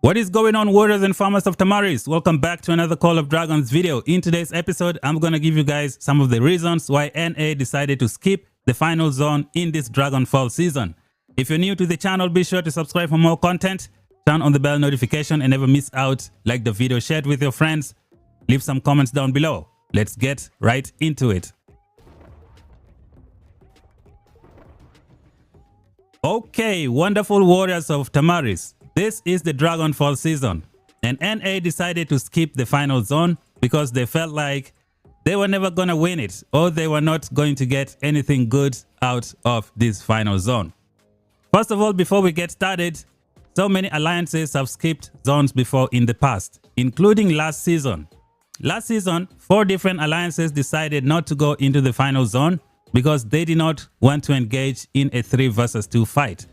What is going on, warriors and farmers of Tamaris? Welcome back to another Call of Dragons video. In today's episode, I'm going to give you guys some of the reasons why NA decided to skip the final zone in this Dragonfall season. If you're new to the channel, be sure to subscribe for more content, turn on the bell notification and never miss out. Like the video, share it with your friends, leave some comments down below. Let's get right into it. Okay, wonderful warriors of Tamaris. This is the Dragonfall season, and NA decided to skip the final zone because they felt like they were never going to win it, or they were not going to get anything good out of this final zone. First of all, before we get started, so many alliances have skipped zones before in the past, including last season. Last season, 4 different alliances decided not to go into the final zone because they did not want to engage in a 3 versus 2 fight.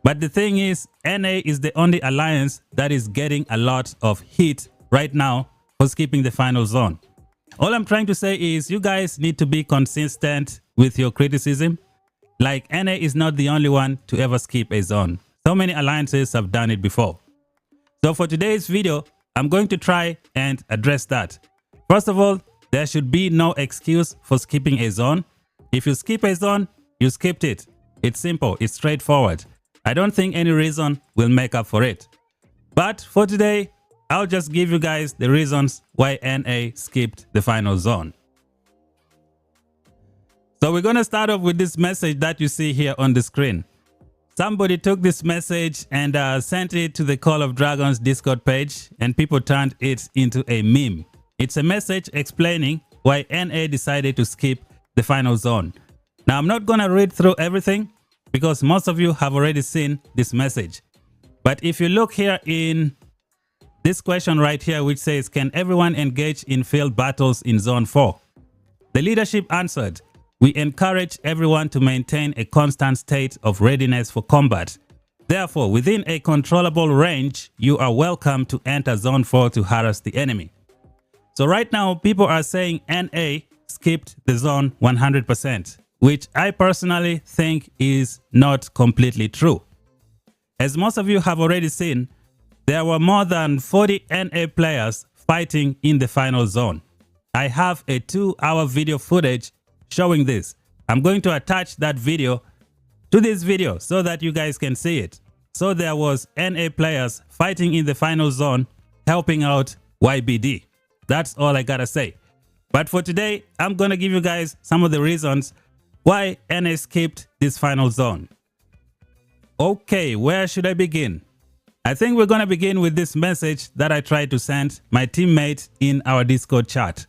But the thing is, NA is the only alliance that is getting a lot of heat right now for skipping the final zone. All I'm trying to say is you guys need to be consistent with your criticism. Like, NA is not the only one to ever skip a zone. So many alliances have done it before. So for today's video, I'm going to try and address that. First of all, there should be no excuse for skipping a zone. If you skip a zone, you skipped it. It's simple, it's straightforward. I don't think any reason will make up for it. But for today, I'll just give you guys the reasons why NA skipped the final zone. So we're going to start off with this message that you see here on the screen. Somebody took this message and sent it to the Call of Dragons Discord page, and people turned it into a meme. It's a message explaining why NA decided to skip the final zone. Now, I'm not going to read through everything because most of you have already seen this message. But if you look here in this question right here, which says, can everyone engage in field battles in Zone 4? The leadership answered, we encourage everyone to maintain a constant state of readiness for combat. Therefore, within a controllable range, you are welcome to enter Zone 4 to harass the enemy. So right now, people are saying NA skipped the zone 100%. Which I personally think is not completely true. As most of you have already seen, there were more than 40 NA players fighting in the final zone. I have a 2-hour video footage showing this. I'm going to attach that video to this video so that you guys can see it. So there was NA players fighting in the final zone, helping out YBD. That's all I gotta say. But for today, I'm gonna give you guys some of the reasons why NA skipped this final zone. Okay, where should I begin? I think we're going to begin with this message that I tried to send my teammate in our Discord chat.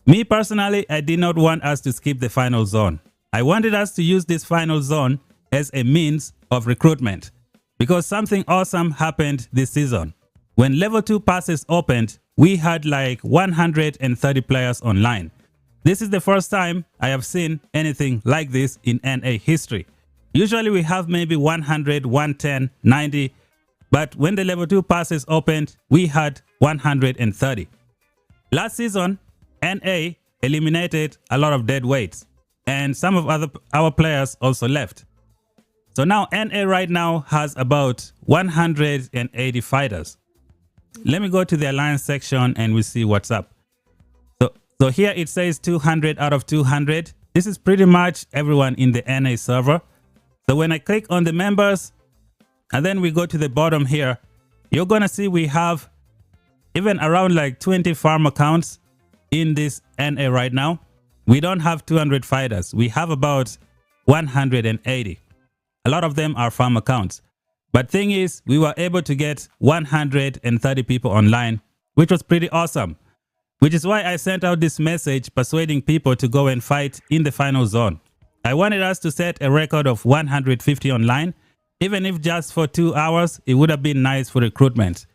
Me personally, I did not want us to skip the final zone. I wanted us to use this final zone as a means of recruitment because something awesome happened this season. When level 2 passes opened, we had like 130 players online. This is the first time I have seen anything like this in NA history. Usually we have maybe 100, 110, 90, but when the level 2 passes opened, we had 130. Last season, NA eliminated a lot of dead weights, and some of our players also left. So now NA right now has about 180 fighters. Let me go to the alliance section and we see what's up. So here it says 200 out of 200. This is pretty much everyone in the NA server. So when I click on the members and then we go to the bottom here, you're going to see we have even around like 20 farm accounts in this NA right now. We don't have 200 fighters. We have about 180. A lot of them are farm accounts. But thing is, we were able to get 130 people online, which was pretty awesome. Which is why I sent out this message persuading people to go and fight in the final zone. I wanted us to set a record of 150 online. Even if just for 2 hours, it would have been nice for recruitment.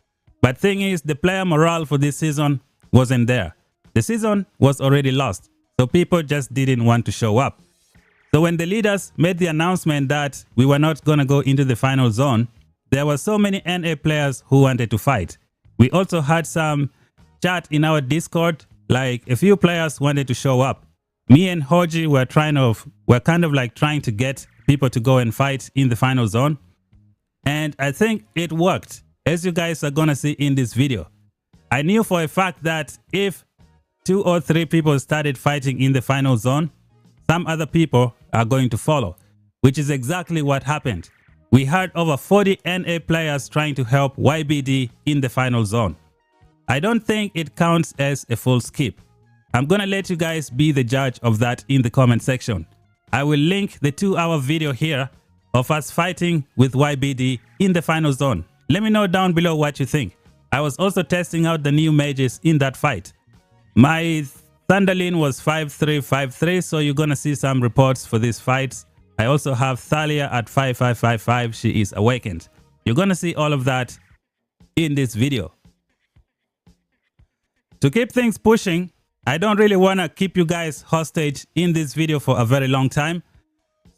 But thing is, the player morale for this season wasn't there. The season was already lost, so people just didn't want to show up. So when the leaders made the announcement that we were not going to go into the final zone, there were so many NA players who wanted to fight. We also had some chat in our Discord, like a few players wanted to show up. Me and Hoji were kind of like trying to get people to go and fight in the final zone. And I think it worked. as you guys are gonna see in this video. I knew for a fact that if 2 or 3 people started fighting in the final zone, some other people are going to follow, which is exactly what happened. We had over 40 NA players trying to help YBD in the final zone. I don't think it counts as a full skip. I'm gonna let you guys be the judge of that in the comment section. I will link the 2-hour video here of us fighting with YBD in the final zone. Let me know down below what you think. I was also testing out the new mages in that fight. My Thundelyn was 5353, so you're gonna see some reports for these fights. I also have Thaleia at 5555. She is awakened. You're gonna see all of that in this video. To keep things pushing, I don't really want to keep you guys hostage in this video for a very long time.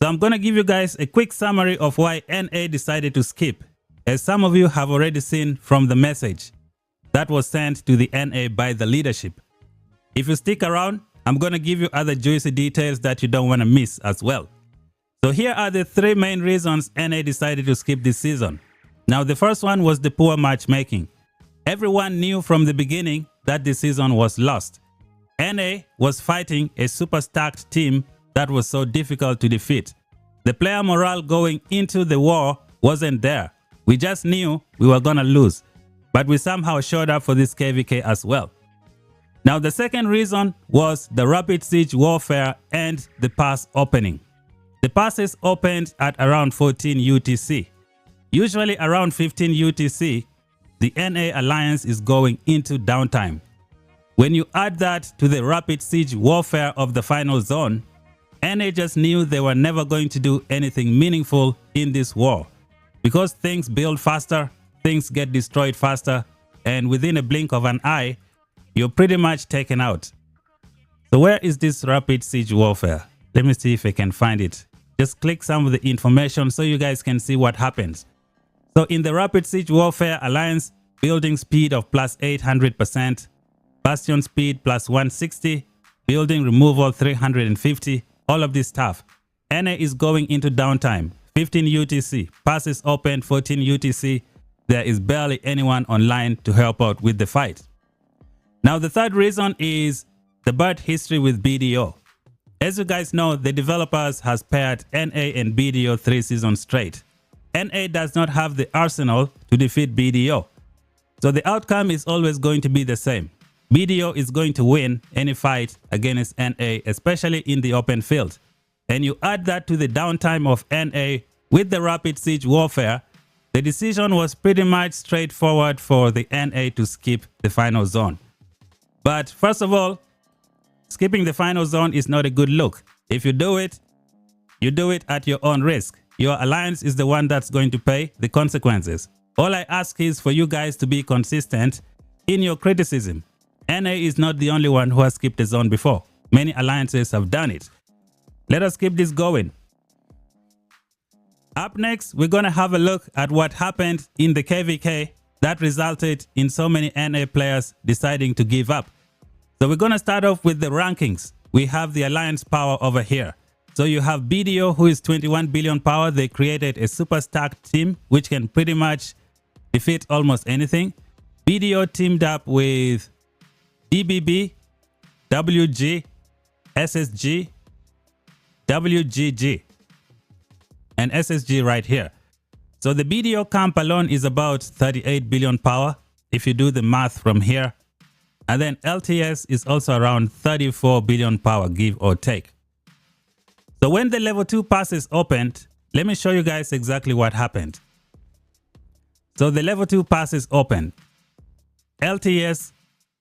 So I'm going to give you guys a quick summary of why NA decided to skip, as some of you have already seen from the message that was sent to the NA by the leadership. If you stick around, I'm going to give you other juicy details that you don't want to miss as well. So here are the 3 main reasons NA decided to skip this season. Now the first one was the poor matchmaking. Everyone knew from the beginning that the season was lost. NA was fighting a super stacked team that was so difficult to defeat. The player morale going into the war wasn't there. We just knew we were gonna lose, but we somehow showed up for this KVK as well. Now the second reason was the rapid siege warfare and the pass opening. The passes opened at around 14 UTC. Usually around 15 UTC, the NA alliance is going into downtime. When you add that to the rapid siege warfare of the final zone, NA just knew they were never going to do anything meaningful in this war. Because things build faster, things get destroyed faster, and within a blink of an eye, you're pretty much taken out. So where is this rapid siege warfare? Let me see if I can find it. Just click some of the information so you guys can see what happens. So in the rapid siege warfare alliance, building speed of plus 800%, bastion speed plus 160, building removal 350, all of this stuff. NA is going into downtime, 15 UTC, passes open 14 UTC. There is barely anyone online to help out with the fight. Now the third reason is the bad history with BDO. As you guys know, the developers has paired NA and BDO 3 seasons straight. NA does not have the arsenal to defeat BDO. So the outcome is always going to be the same. BDO is going to win any fight against NA, especially in the open field. And you add that to the downtime of NA with the rapid siege warfare, the decision was pretty much straightforward for the NA to skip the final zone. But first of all, skipping the final zone is not a good look. If you do it at your own risk. Your alliance is the one that's going to pay the consequences. All I ask is for you guys to be consistent in your criticism. NA is not the only one who has skipped the zone before. Many alliances have done it. Let us keep this going. Up next, we're going to have a look at what happened in the KVK that resulted in so many NA players deciding to give up. So we're going to start off with the rankings. We have the alliance power over here. So you have BDO, who is 21 billion power. They created a super stacked team which can pretty much defeat almost anything. BDO teamed up with DBB, WG, SSG, WGG, and SSG right here. So the BDO camp alone is about 38 billion power if you do the math from here. And then LTS is also around 34 billion power, give or take. So when the level 2 passes opened, let me show you guys exactly what happened. So the level 2 passes open. LTS,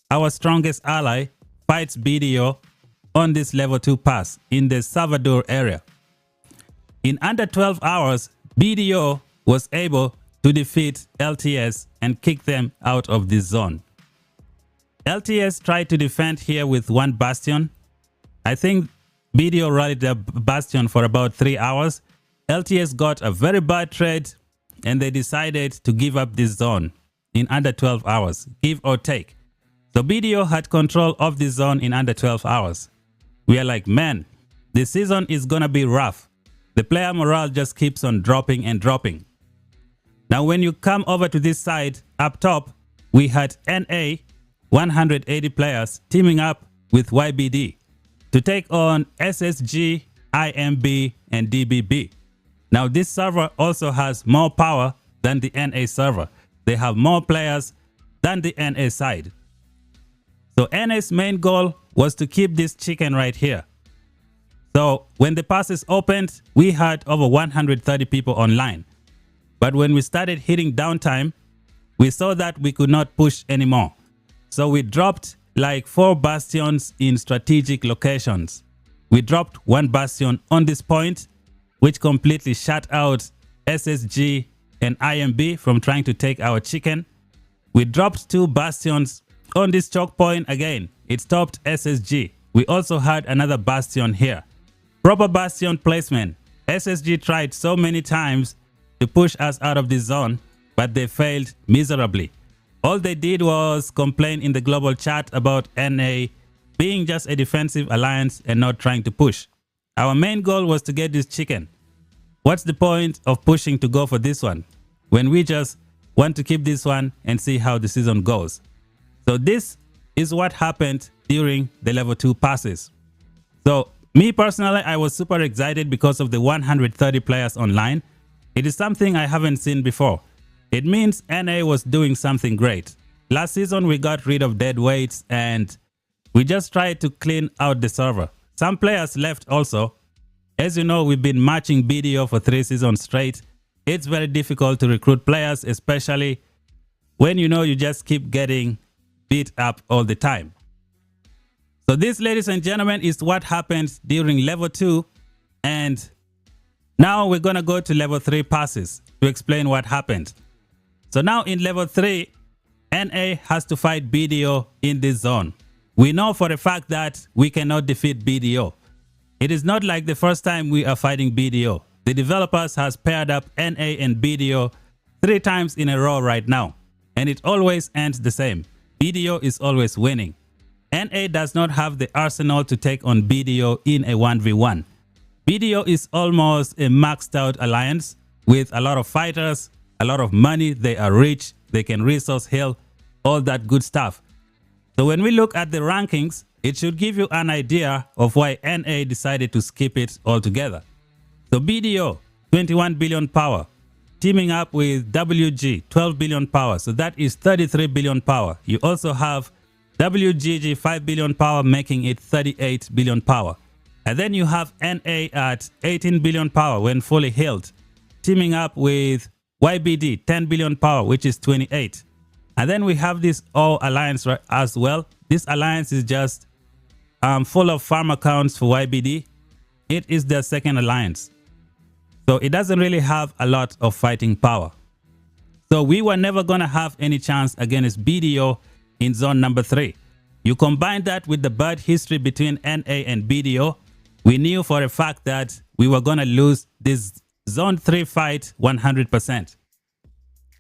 our strongest ally, fights BDO on this level 2 pass in the Salvador area. In under 12 hours, BDO was able to defeat LTS and kick them out of this zone. LTS tried to defend here with 1 bastion. I think BDO rallied the bastion for about 3 hours. LTS got a very bad trade and they decided to give up this zone in under 12 hours, give or take. So BDO had control of this zone in under 12 hours. We are like, man, this season is gonna be rough. The player morale just keeps on dropping and dropping. Now, when you come over to this side, up top, we had NA 180 players teaming up with YBD to take on SSG, IMB, and DBB. Now, this server also has more power than the NA server. They have more players than the NA side. So NA's main goal was to keep this chicken right here. So when the passes opened, we had over 130 people online. But when we started hitting downtime, we saw that we could not push anymore. So we dropped like 4 bastions in strategic locations. We dropped 1 bastion on this point, which completely shut out SSG and IMB from trying to take our chicken. We dropped 2 bastions on this choke point again. It stopped SSG. We also had another bastion here. Proper bastion placement. SSG tried so many times to push us out of this zone, but they failed miserably. All they did was complain in the global chat about NA being just a defensive alliance and not trying to push. Our main goal was to get this chicken. What's the point of pushing to go for this one when we just want to keep this one and see how the season goes? So this is what happened during the level 2 passes. So me personally, I was super excited because of the 130 players online. It is something I haven't seen before. It means NA was doing something great. Last season, we got rid of dead weights and we just tried to clean out the server. Some players left also. As you know, we've been matching BDO for 3 seasons straight. It's very difficult to recruit players, especially when you know you just keep getting beat up all the time. So this, ladies and gentlemen, is what happened during level 2. And now we're going to go to level 3 passes to explain what happened. So now in level 3, NA has to fight BDO in this zone. We know for a fact that we cannot defeat BDO. It is not like the first time we are fighting BDO. The developers has paired up NA and BDO 3 times in a row right now. And it always ends the same. BDO is always winning. NA does not have the arsenal to take on BDO in a 1v1. BDO is almost a maxed out alliance with a lot of fighters, a lot of money, they are rich, they can resource heal, all that good stuff. So when we look at the rankings, it should give you an idea of why NA decided to skip it altogether. So BDO, 21 billion power, teaming up with WG, 12 billion power, so that is 33 billion power. You also have WGG, 5 billion power, making it 38 billion power. And then you have NA at 18 billion power when fully healed, teaming up with YBD, 10 billion power, which is 28. And then we have this all alliance as well. This alliance is just full of farm accounts for YBD. It is their second alliance. So it doesn't really have a lot of fighting power. So we were never going to have any chance against BDO in zone number 3. You combine that with the bad history between NA and BDO, we knew for a fact that we were going to lose this zone 3 fight 100%.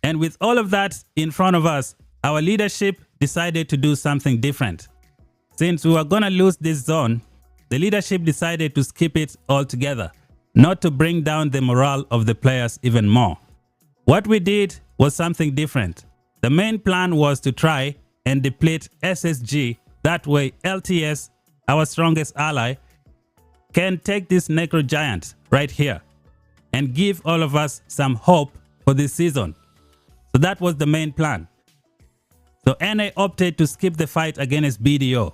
And with all of that in front of us, our leadership decided to do something different. Since we were going to lose this zone, the leadership decided to skip it altogether, not to bring down the morale of the players even more. What we did was something different. The main plan was to try and deplete SSG. That way LTS, our strongest ally, can take this Necro Giant right here and give all of us some hope for this season. So that was the main plan. So NA opted to skip the fight against BDO.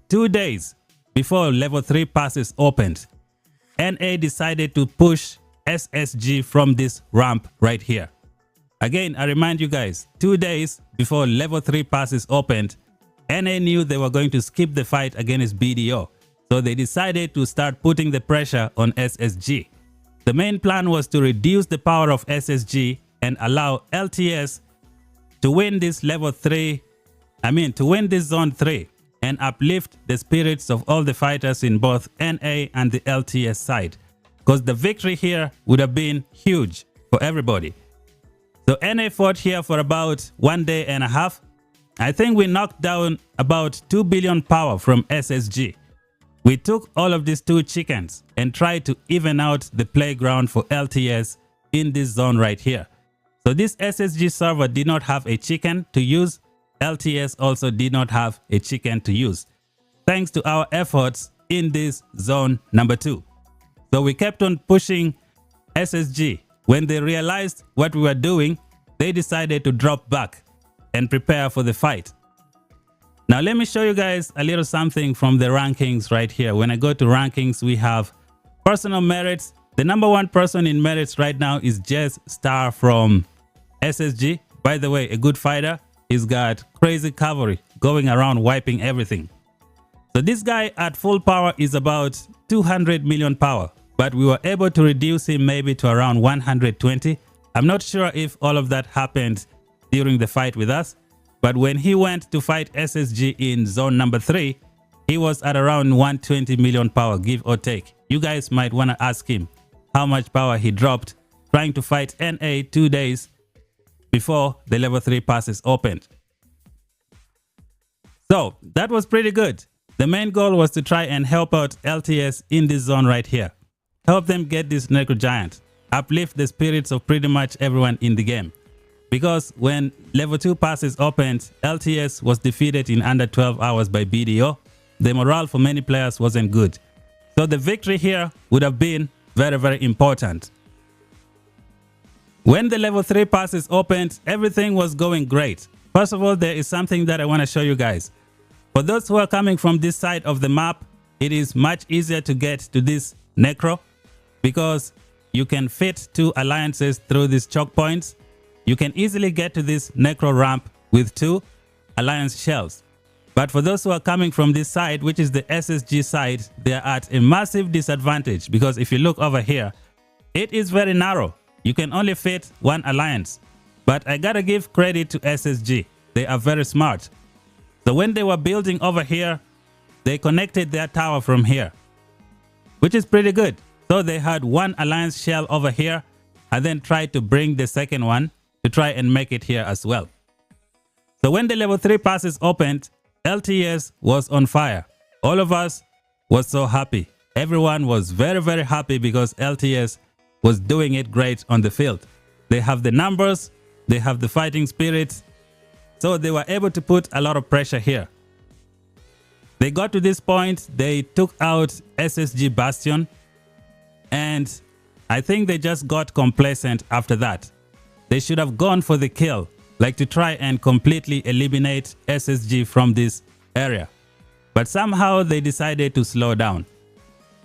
2 days before level 3 passes opened, NA decided to push SSG from this ramp right here. Again, I remind you guys, 2 days before level 3 passes opened, NA knew they were going to skip the fight against BDO. So they decided to start putting the pressure on SSG. The main plan was to reduce the power of SSG and allow LTS to win this level 3, to win this zone 3 and uplift the spirits of all the fighters in both NA and the LTS side. Because the victory here would have been huge for everybody. So NA fought here for about 1.5 days. I think we knocked down about 2 billion power from SSG. We took all of these 2 chickens and tried to even out the playground for LTS in this zone right here. So this SSG server did not have a chicken to use. LTS also did not have a chicken to use, thanks to our efforts in this zone number 2. So we kept on pushing SSG. When they realized what we were doing, they decided to drop back and prepare for the fight. Now let me show you guys a little something from the rankings right here. When I go to rankings, we have personal merits. The number 1 person in merits right now is Jess Star from SSG. By the way, a good fighter. He's got crazy cavalry going around wiping everything. So this guy at full power is about 200 million power, but we were able to reduce him maybe to around 120. I'm not sure if all of that happened during the fight with us, but when he went to fight SSG in zone number 3, he was at around 120 million power, give or take. You guys might want to ask him how much power he dropped trying to fight NA 2 days before the level 3 passes opened. So that was pretty good. The main goal was to try and help out LTS in this zone right here. Help them get this Necro Giant. Uplift the spirits of pretty much everyone in the game. Because when level 2 passes opened, LTS was defeated in under 12 hours by BDO. The morale for many players wasn't good. So the victory here would have been very, very important. When the level 3 passes opened, everything was going great. First of all, there is something that I want to show you guys. For those who are coming from this side of the map, it is much easier to get to this Necro because you can fit 2 alliances through these choke points. You can easily get to this Necro ramp with 2 alliance shells. But for those who are coming from this side, which is the SSG side, they are at a massive disadvantage because if you look over here, it is very narrow. You can only fit 1 alliance. But I gotta give credit to SSG. They are very smart. So when they were building over here, they connected their tower from here, which is pretty good. So they had 1 alliance shell over here and then tried to bring the second one to try and make it here as well. So when the level 3 passes opened, LTS was on fire. All of us was so happy. Everyone was very, very happy because LTS was doing it great on the field. They have the numbers, they have the fighting spirit, so they were able to put a lot of pressure here. They got to this point, they took out SSG Bastion, and I think they just got complacent after that. They should have gone for the kill, like to try and completely eliminate SSG from this area. But somehow they decided to slow down.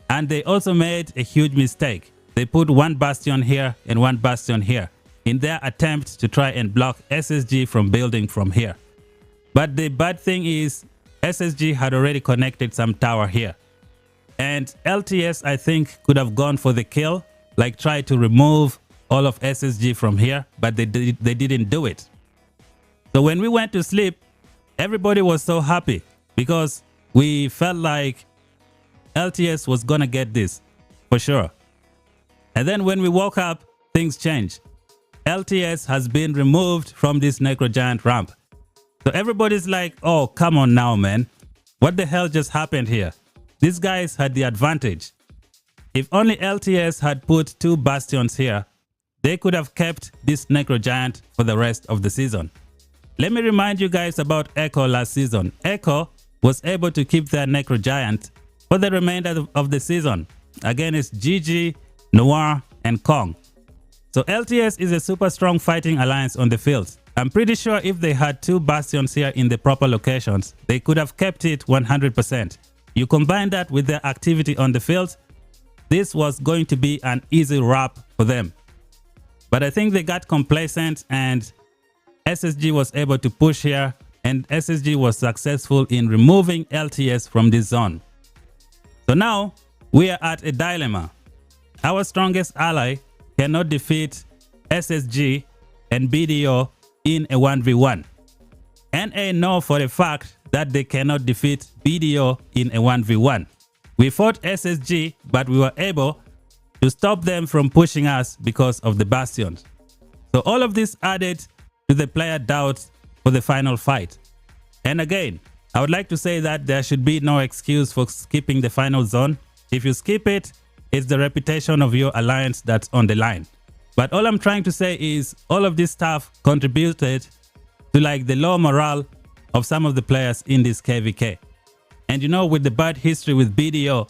And they also made a huge mistake. They put 1 bastion here and 1 bastion here in their attempt to try and block SSG from building from here. But the bad thing is SSG had already connected some tower here. And LTS, I think, could have gone for the kill, like try to remove all of SSG from here, but they didn't do it. So when we went to sleep, everybody was so happy because we felt like LTS was gonna get this for sure. And then when we woke up, things changed. LTS has been removed from this Necro Giant ramp. So everybody's like, oh, come on now, man. What the hell just happened here? These guys had the advantage. If only LTS had put 2 bastions here, they could have kept this Necro Giant for the rest of the season. Let me remind you guys about Echo last season. Echo was able to keep their Necro Giant for the remainder of the season against GG, Noir, and Kong. So LTS is a super strong fighting alliance on the field. I'm pretty sure if they had 2 bastions here in the proper locations, they could have kept it 100%. You combine that with their activity on the field, this was going to be an easy wrap for them. But I think they got complacent and SSG was able to push here, and SSG was successful in removing LTS from this zone. So now we are at a dilemma. Our strongest ally cannot defeat SSG and BDO in a 1v1. NA know for a fact that they cannot defeat BDO in a 1v1. We fought SSG, but we were able to stop them from pushing us because of the bastions. So all of this added to the player doubts for the final fight. And again, I would like to say that there should be no excuse for skipping the final zone. If you skip it, it's the reputation of your alliance that's on the line. But all I'm trying to say is all of this stuff contributed to like the low morale of some of the players in this KVK. And you know, with the bad history with BDO,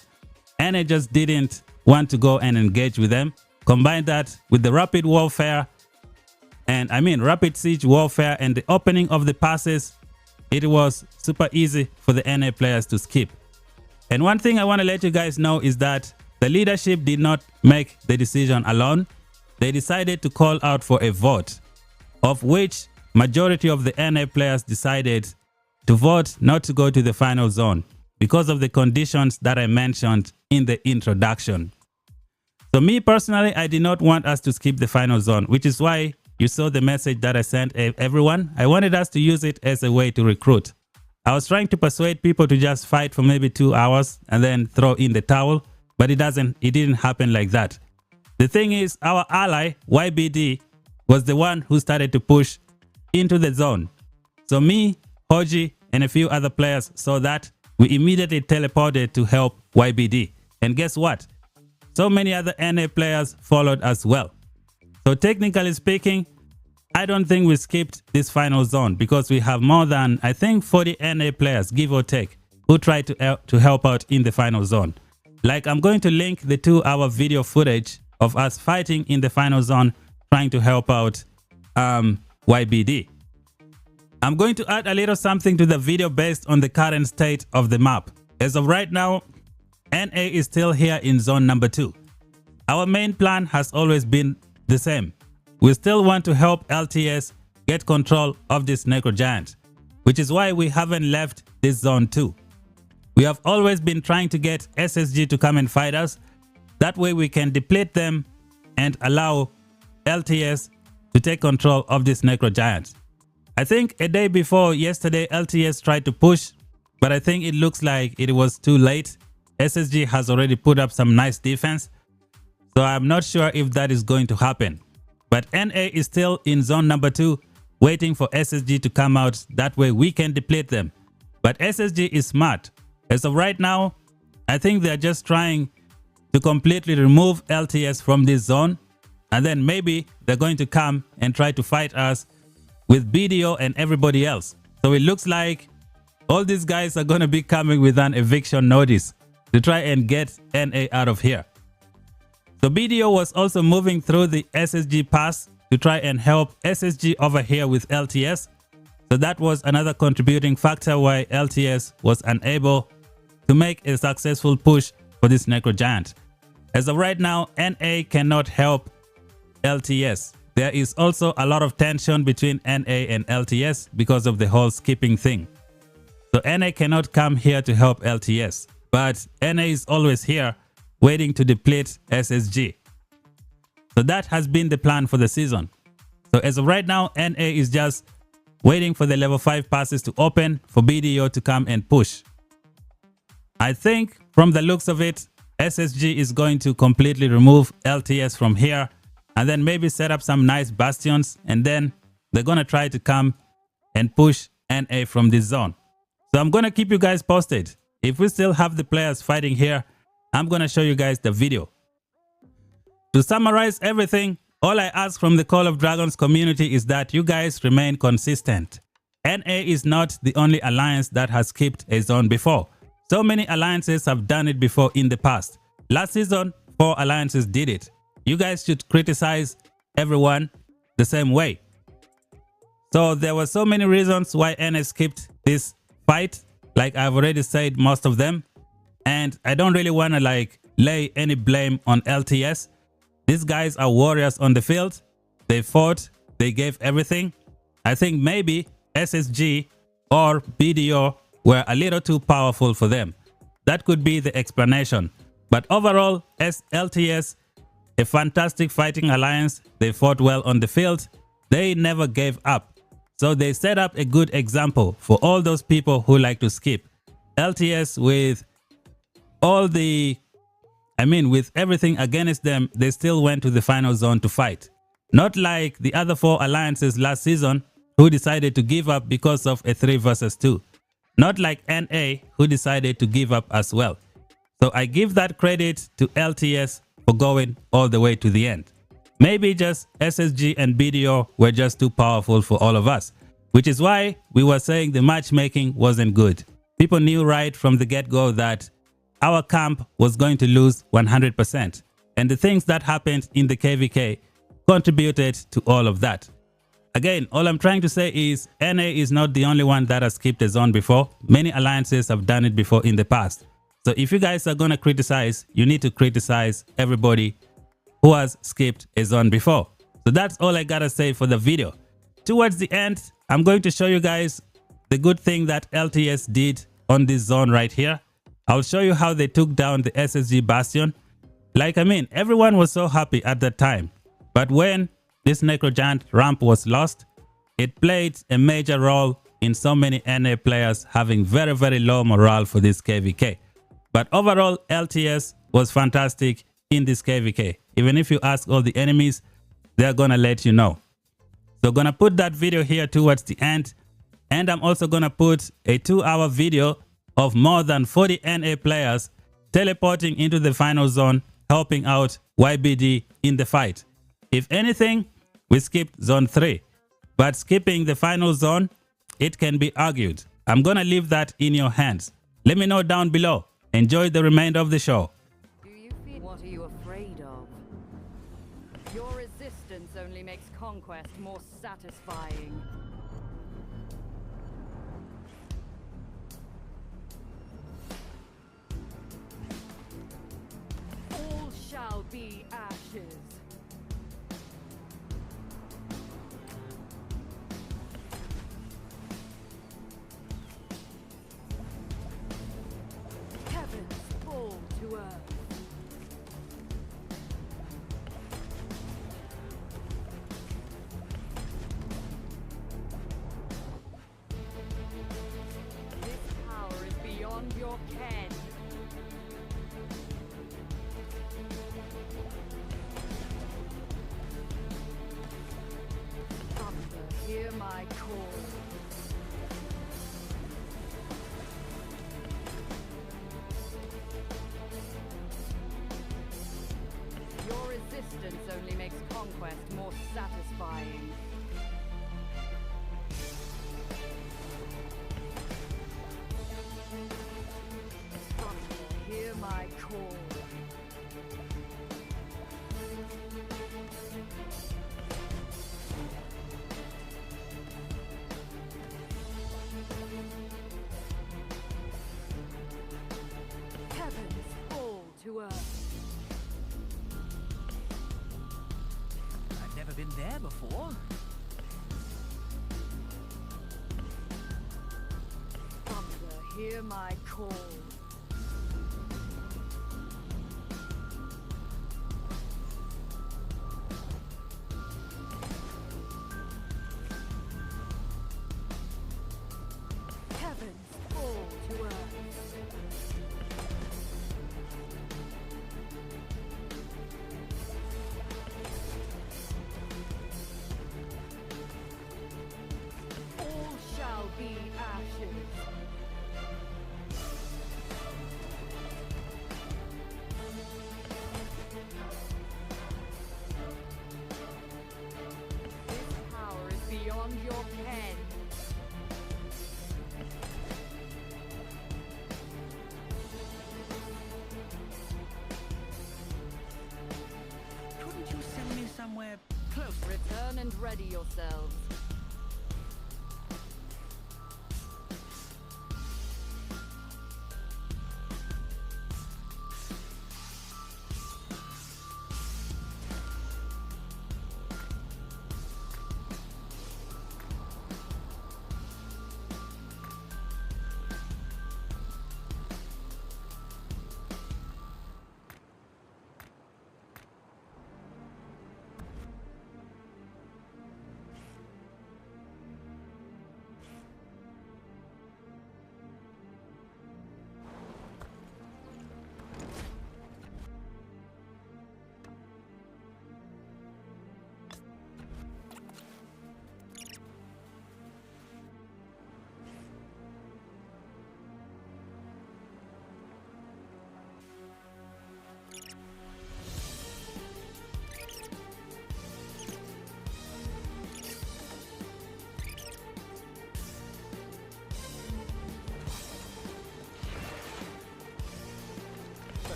NA just didn't want to go and engage with them. Combine that with the rapid warfare, and I mean rapid siege warfare, and the opening of the passes, it was super easy for the NA players to skip. And one thing I want to let you guys know is that the leadership did not make the decision alone. They decided to call out for a vote, of which majority of the NA players decided to vote not to go to the final zone because of the conditions that I mentioned in the introduction. So me personally, I did not want us to skip the final zone, which is why you saw the message that I sent everyone. I wanted us to use it as a way to recruit. I was trying to persuade people to just fight for maybe 2 hours and then throw in the towel, but it didn't happen like that. The thing is, our ally, YBD, was the one who started to push into the zone. So me, Hoji, and a few other players saw that. We immediately teleported to help YBD. And guess what? So many other NA players followed as well. So technically speaking, I don't think we skipped this final zone because we have more than, I think, 40 NA players, give or take, who tried to help out in the final zone. Like, I'm going to link the 2-hour video footage of us fighting in the final zone, trying to help out YBD. I'm going to add a little something to the video based on the current state of the map. As of right now, NA is still here in zone number 2. Our main plan has always been the same. We still want to help LTS get control of this Necro Giant, which is why we haven't left this zone 2. We have always been trying to get SSG to come and fight us. That way we can deplete them and allow LTS to take control of this Necro Giant. I think a day before yesterday, LTS tried to push, but I think it looks like it was too late. SSG has already put up some nice defense, so I'm not sure if that is going to happen. But NA is still in zone number 2, waiting for SSG to come out. That way we can deplete them. But SSG is smart. As of right now, I think they're just trying to completely remove LTS from this zone, and then maybe they're going to come and try to fight us with BDO and everybody else. So it looks like all these guys are going to be coming with an eviction notice to try and get NA out of here. So BDO was also moving through the SSG pass to try and help SSG over here with LTS. So that was another contributing factor why LTS was unable to make a successful push for this Necro Giant. As of right now, NA cannot help LTS. There is also a lot of tension between NA and LTS because of the whole skipping thing. So NA cannot come here to help LTS, but NA is always here waiting to deplete SSG. So that has been the plan for the season. So as of right now, NA is just waiting for the level 5 passes to open for BDO to come and push. I think from the looks of it, SSG is going to completely remove LTS from here and then maybe set up some nice bastions, and then they're going to try to come and push NA from this zone. So I'm going to keep you guys posted. If we still have the players fighting here, I'm going to show you guys the video. To summarize everything, all I ask from the Call of Dragons community is that you guys remain consistent. NA is not the only alliance that has skipped a zone before. So many alliances have done it before in the past. Last season, 4 alliances did it. You guys should criticize everyone the same way. So there were so many reasons why NA skipped this fight. Like I've already said most of them. And I don't really want to like lay any blame on LTS. These guys are warriors on the field. They fought. They gave everything. I think maybe SSG or BDO were a little too powerful for them. That could be the explanation. But overall, as LTS, a fantastic fighting alliance. They fought well on the field. They never gave up. So they set up a good example for all those people who like to skip. LTS with all the, with everything against them, they still went to the final zone to fight. Not like the other 4 alliances last season who decided to give up because of a 3 versus 2. Not like NA who decided to give up as well. So I give that credit to LTS for going all the way to the end. Maybe just SSG and BDO were just too powerful for all of us, which is why we were saying the matchmaking wasn't good. People knew right from the get-go that our camp was going to lose 100%. And the things that happened in the KVK contributed to all of that. Again, all I'm trying to say is NA is not the only one that has skipped a zone before. Many alliances have done it before in the past. So if you guys are going to criticize, you need to criticize everybody who has skipped a zone before. So that's all I gotta say for the video. Towards the end, I'm going to show you guys the good thing that LTS did on this zone right here. I'll show you how they took down the SSG Bastion. Like, I mean, everyone was so happy at that time. But when this Necrogiant ramp was lost, it played a major role in so many NA players having very, very low morale for this KVK. But overall, LTS was fantastic in this KVK. Even if you ask all the enemies, they're gonna let you know. So gonna put that video here towards the end. And I'm also gonna put a 2-hour video of more than 40 NA players teleporting into the final zone, helping out YBD in the fight. If anything, we skipped zone 3. But skipping the final zone, it can be argued. I'm gonna leave that in your hands. Let me know down below. Enjoy the remainder of the show. What are you afraid of? Your resistance only makes conquest more satisfying. All shall be ashes. Heavens fall to earth. Beyond your ken. Thunder, hear my call. Your resistance only makes conquest more satisfying. Hear my call. Heavens fall to earth. I've never been there before. Thunder, hear my call. Heavens fall to earth. All shall be ashes. This power is beyond your ken. Couldn't you send me somewhere close? Return and ready yourselves.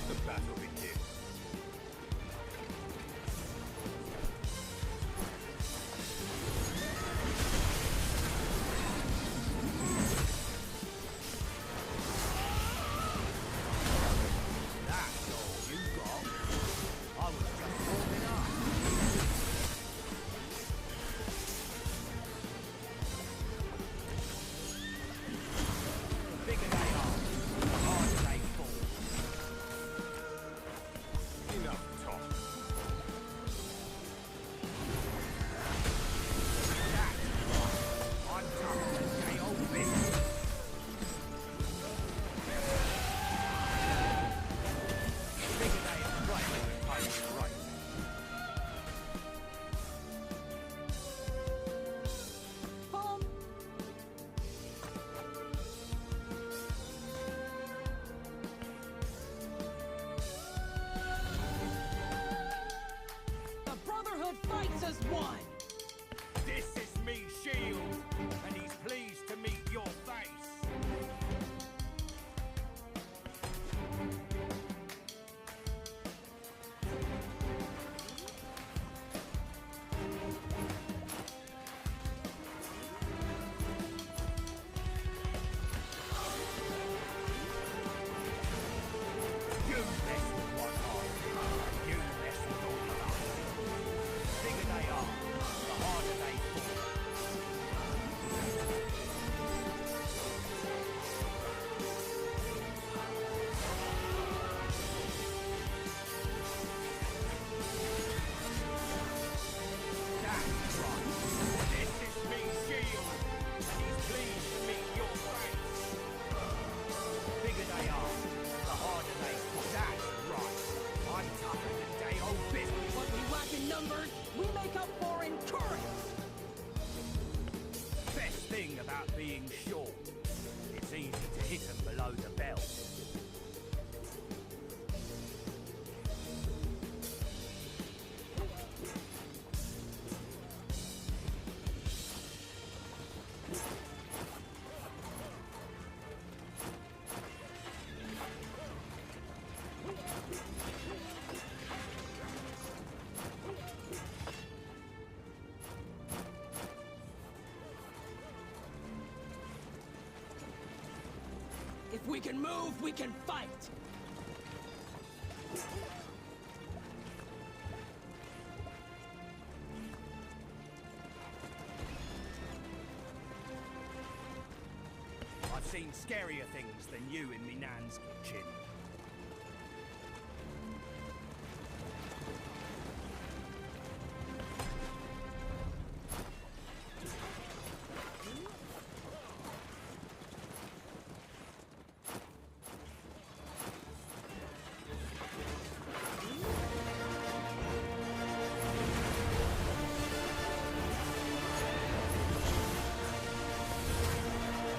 The battle begins. That's all you got. I was just warming up. The bigger they are, the harder they fall. Enough talk. That's right. I'm tougher than gay old biscuit. The bigger they are, right, right. The Brotherhood fights as one! This is me, Shield, and he's pleased to meet your face. You mess with one heart, you mess with all of us. The bigger they are, the harder they fall. That's right. This is me, Shield, and he's pleased to meet your face. The bigger they are, the harder they fall. That's right. I'm tougher than day old business. What we lack in numbers, we make up for in courage! Best thing about being short, it's easy to hit them below the belt. If we can move, we can fight! I've seen scarier things than you in me nan's kitchen.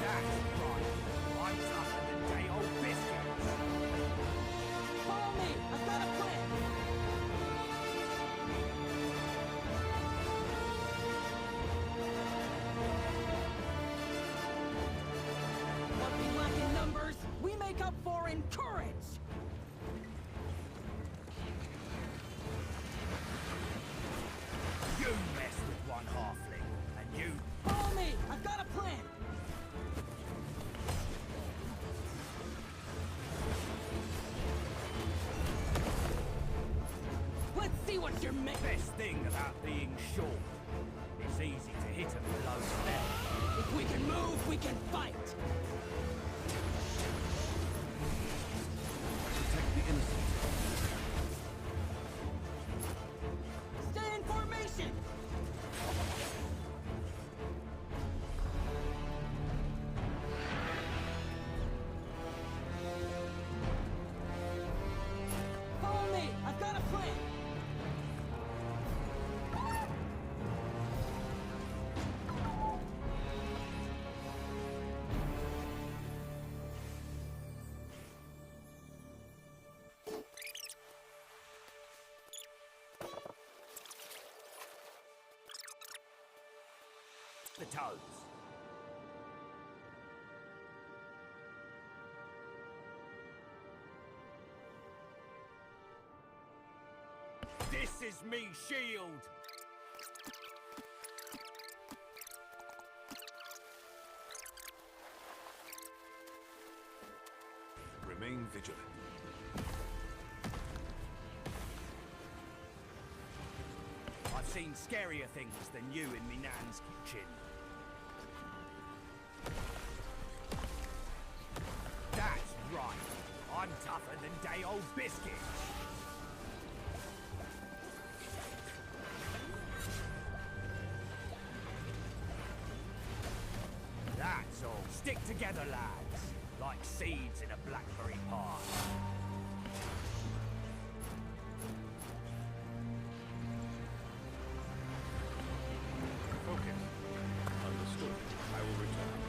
That's right. I'm tougher than day old biscuits. Follow me! I've got a plan! What we lack in numbers, we make up for in courage! You mess with one halfling, and you... Follow me! I've got a plan! Let's see what you're made. Best thing about being short, it's easy to hit them below the belt. If we can move, we can fight! Protect the innocent. Stay in formation! Follow me! I've got a plan! The toes. This is me shield. Remain vigilant. I've seen scarier things than you in me nan's kitchen. That's right. I'm tougher than day-old biscuits. That's all. Stick together, lads. Like seeds in a blackberry pie. Okay. Understood. I will return.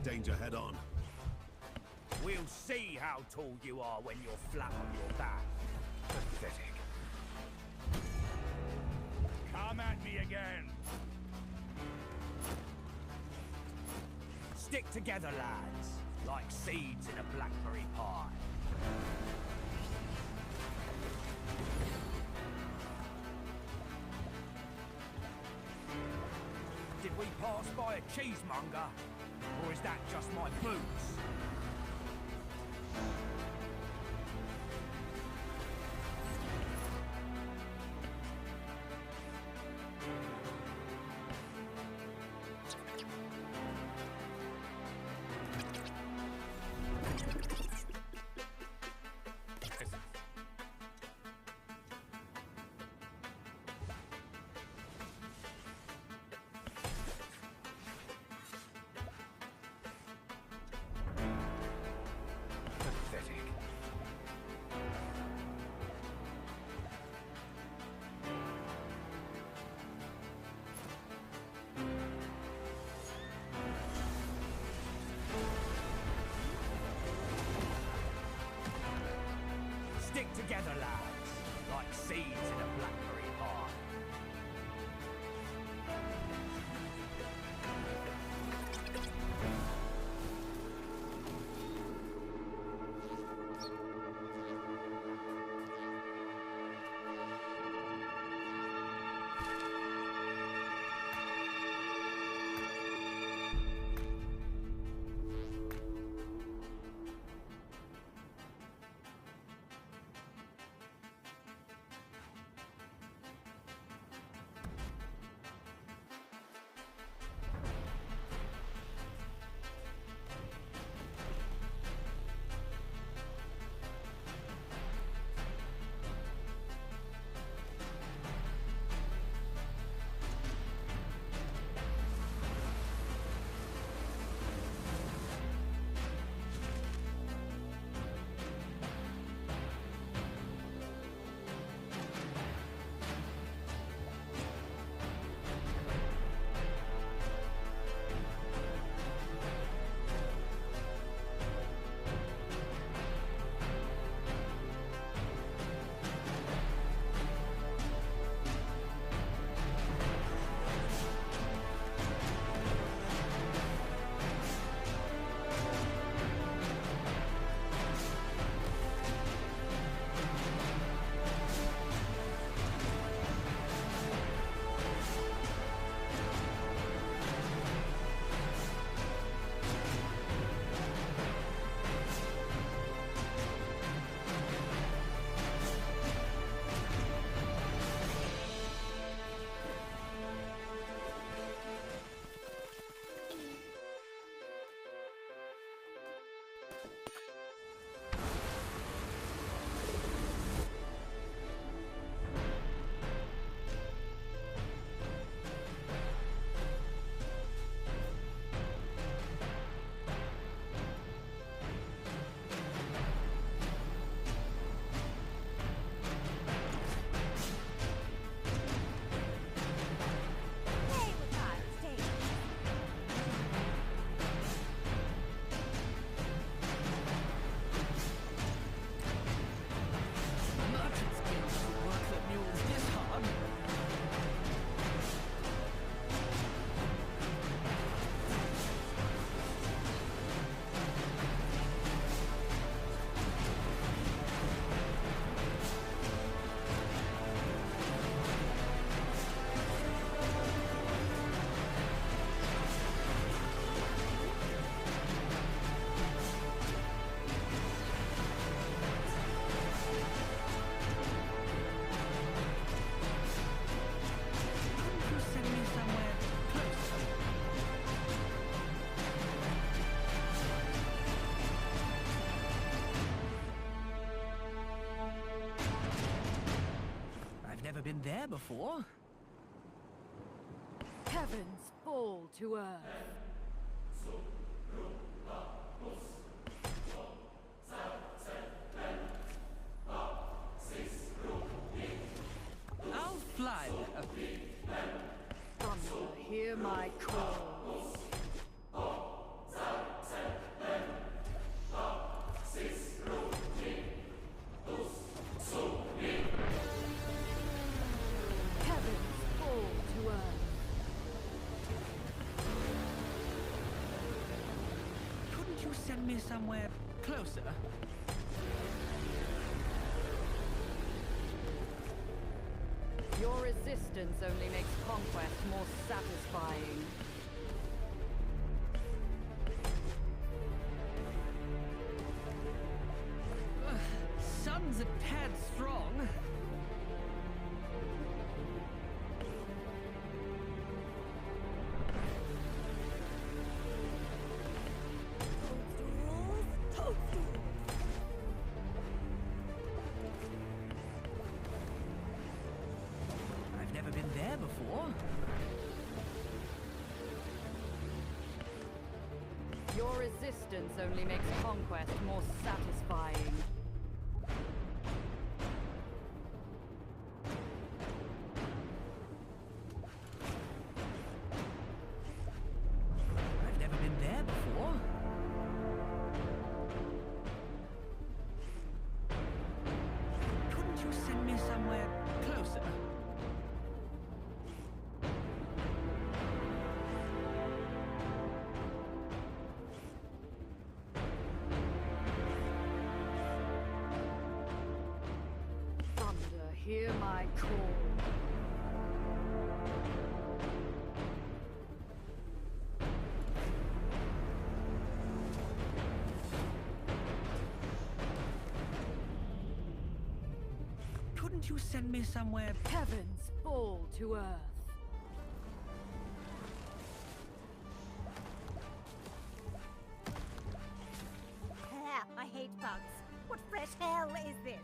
Danger head on. We'll see how tall you are when you're flat on your back. Pathetic. Come at me again. Stick together, lads. Like seeds in a blackberry pie. Did we pass by a cheesemonger? Or is that just my boots? I've never been there before. Heavens fall to earth. I'll fly there. Thunder, hear my call. Heavens fall to earth. Couldn't you send me somewhere closer? Your resistance only makes conquest more satisfying. Sun's a tad strong. I've never been there before. Your resistance only makes conquest more satisfying. I've never been there before. Couldn't you send me somewhere closer? Thunder, hear my call. Couldn't you send me somewhere? Heavens fall to earth. I hate bugs. What fresh hell is this?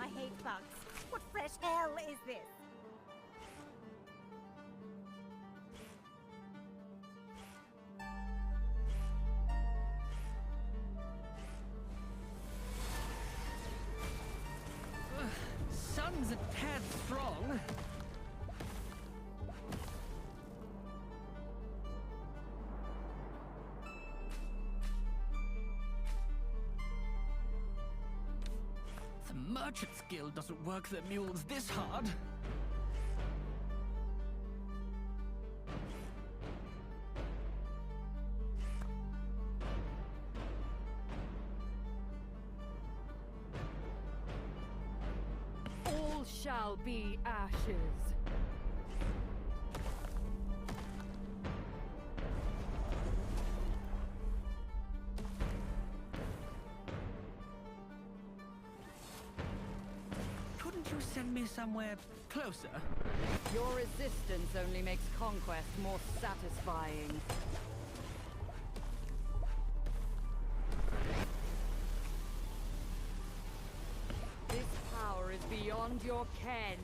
I hate bugs. What fresh hell is this? Sun's a tad strong. The Merchant's Guild doesn't work their mules this hard. All shall be ashes. Couldn't you send me somewhere closer? Your resistance only makes conquest more satisfying. This power is beyond your ken.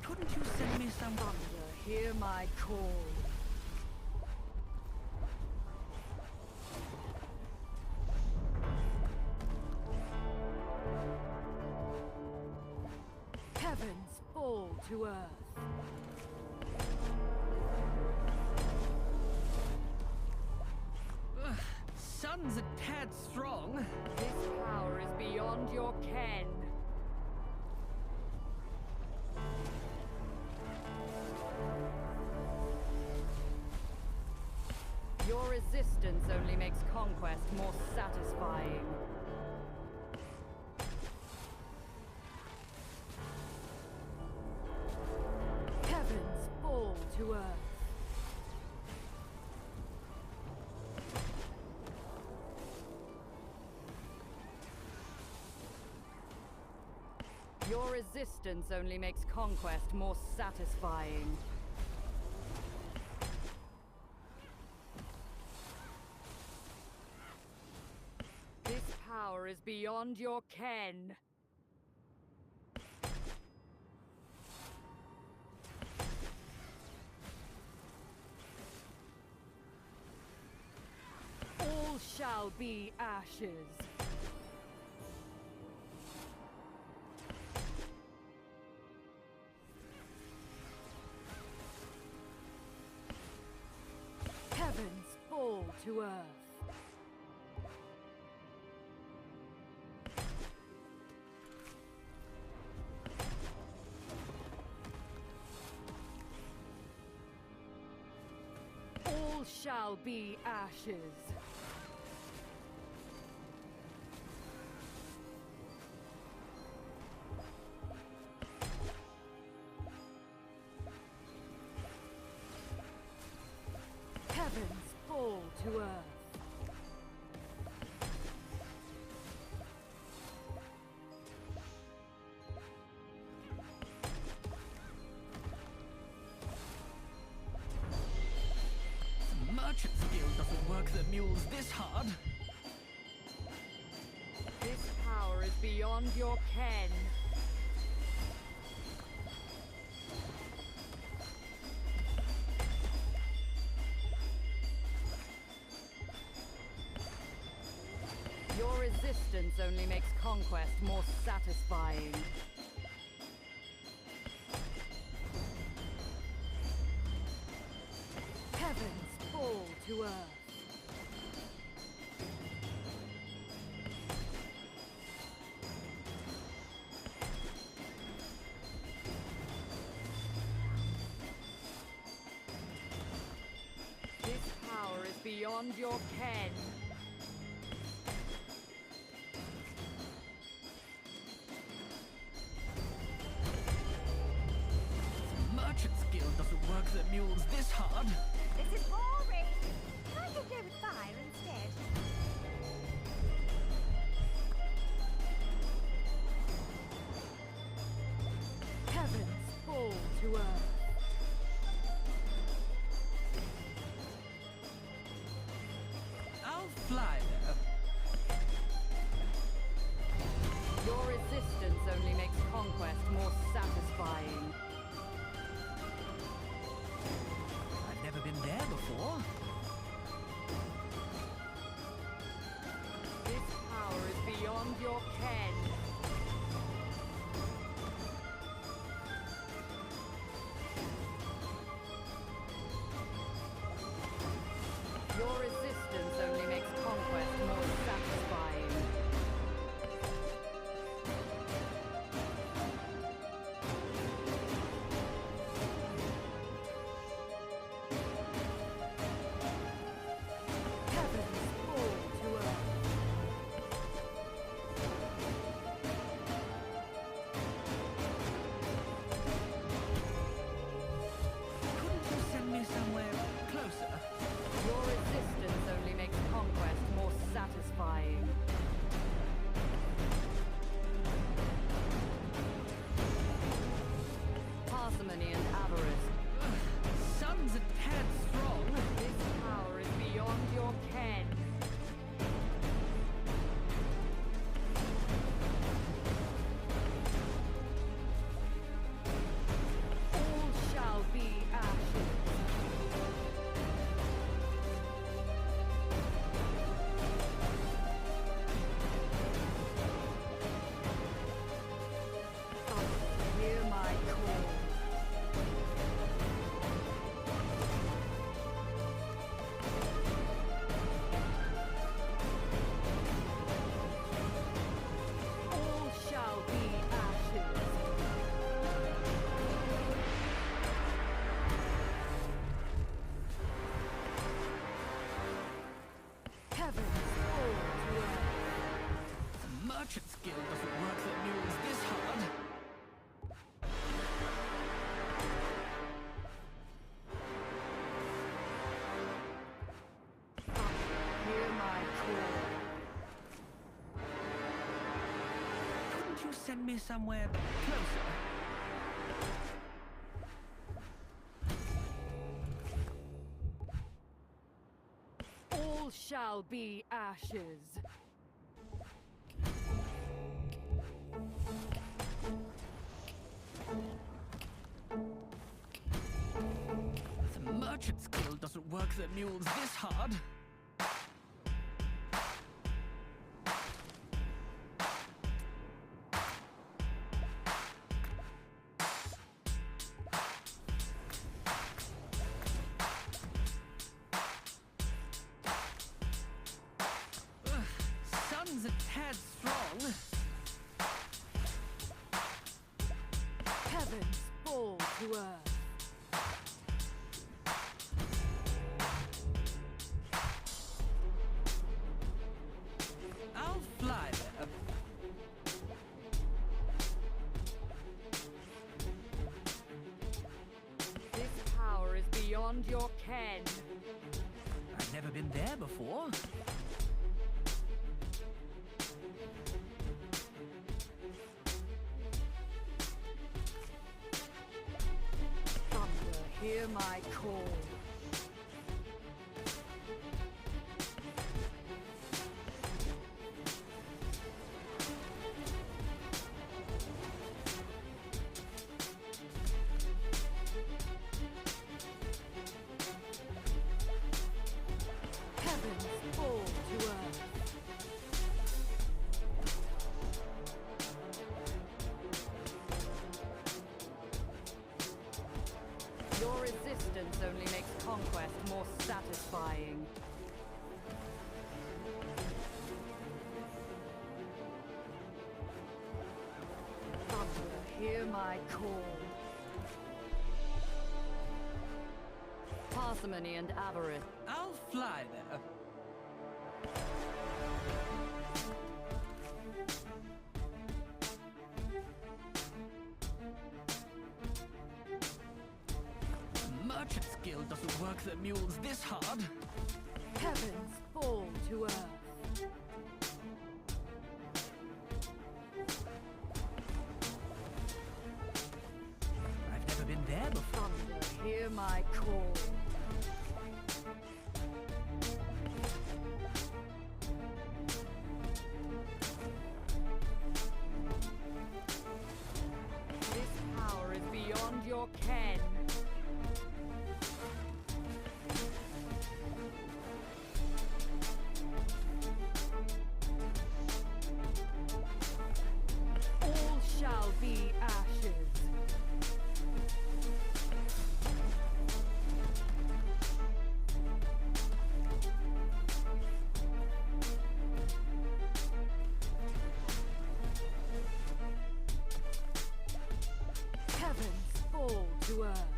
Couldn't you send me some... Thunder, hear my call. Heavens fall to earth. Sun's a tad strong. This power is beyond your ken. Your resistance only makes conquest more satisfying. Heavens fall to earth. Your Your resistance only makes conquest more satisfying. This power is beyond your ken. All shall be ashes. Heavens fall to earth. All shall be ashes. Heavens fall to earth. Merchant skill doesn't work the mules this hard. This power is beyond your ken. Your resistance only makes conquest more satisfying. Heavens fall to earth. This power is beyond your ken. Merchant skill doesn't work the mules this hard. This is boring. Can I go with fire instead? Heavens fall to earth. I'll fly there. Your resistance only makes conquest more satisfying. I've never been there before. This power is beyond your ken. Your resistance only makes conquest more satisfying. Heavens fall to earth. Couldn't you send me somewhere closer? Your resistance only makes conquest more satisfying. Parsimony and avarice. Sun's a tad strong. This power is beyond your ken. All shall be ashes. Hear my call. All shall be ashes. Heavens fall to earth. Merchant skill doesn't work the mules this hard. Hear my call. Couldn't you send me somewhere closer? All shall be ashes. The Merchant's Guild doesn't work their mules this hard. Sun's a tad strong. Heavens fall to earth. I'll fly there. This power is beyond your ken. I've never been there before. Thunder, hear my call. Heavens fall to earth. Your resistance only makes conquest more satisfying. Thunder, hear my call. Parsimony and avarice. I'll fly there. The Merchant's Guild doesn't work their mules this hard. Heavens fall to earth. I've never been there before. Thunder, hear my call. This power is beyond your ken. All shall be ashes. Heavens fall to earth.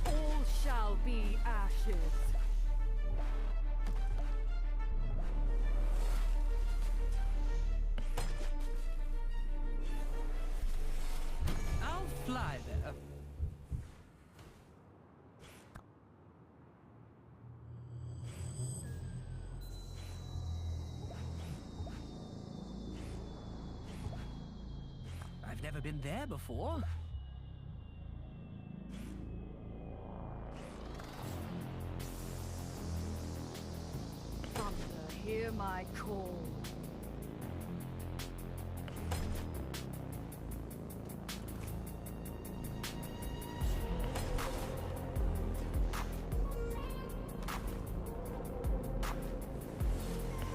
All shall be ashes. I'll fly there. I've never been there before. Thunder, hear my call.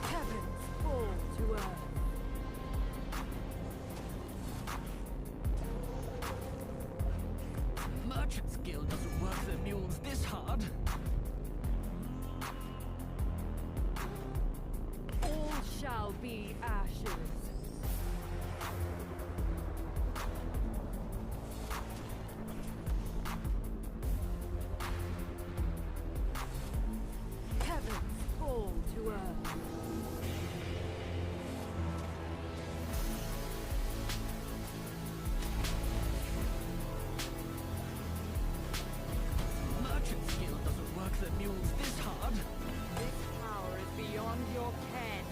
Heavens fall to earth. Merchant's Guild doesn't work their mules this hard. All shall be ashes. Heavens fall to earth. that mules this hard. This power is beyond your ken.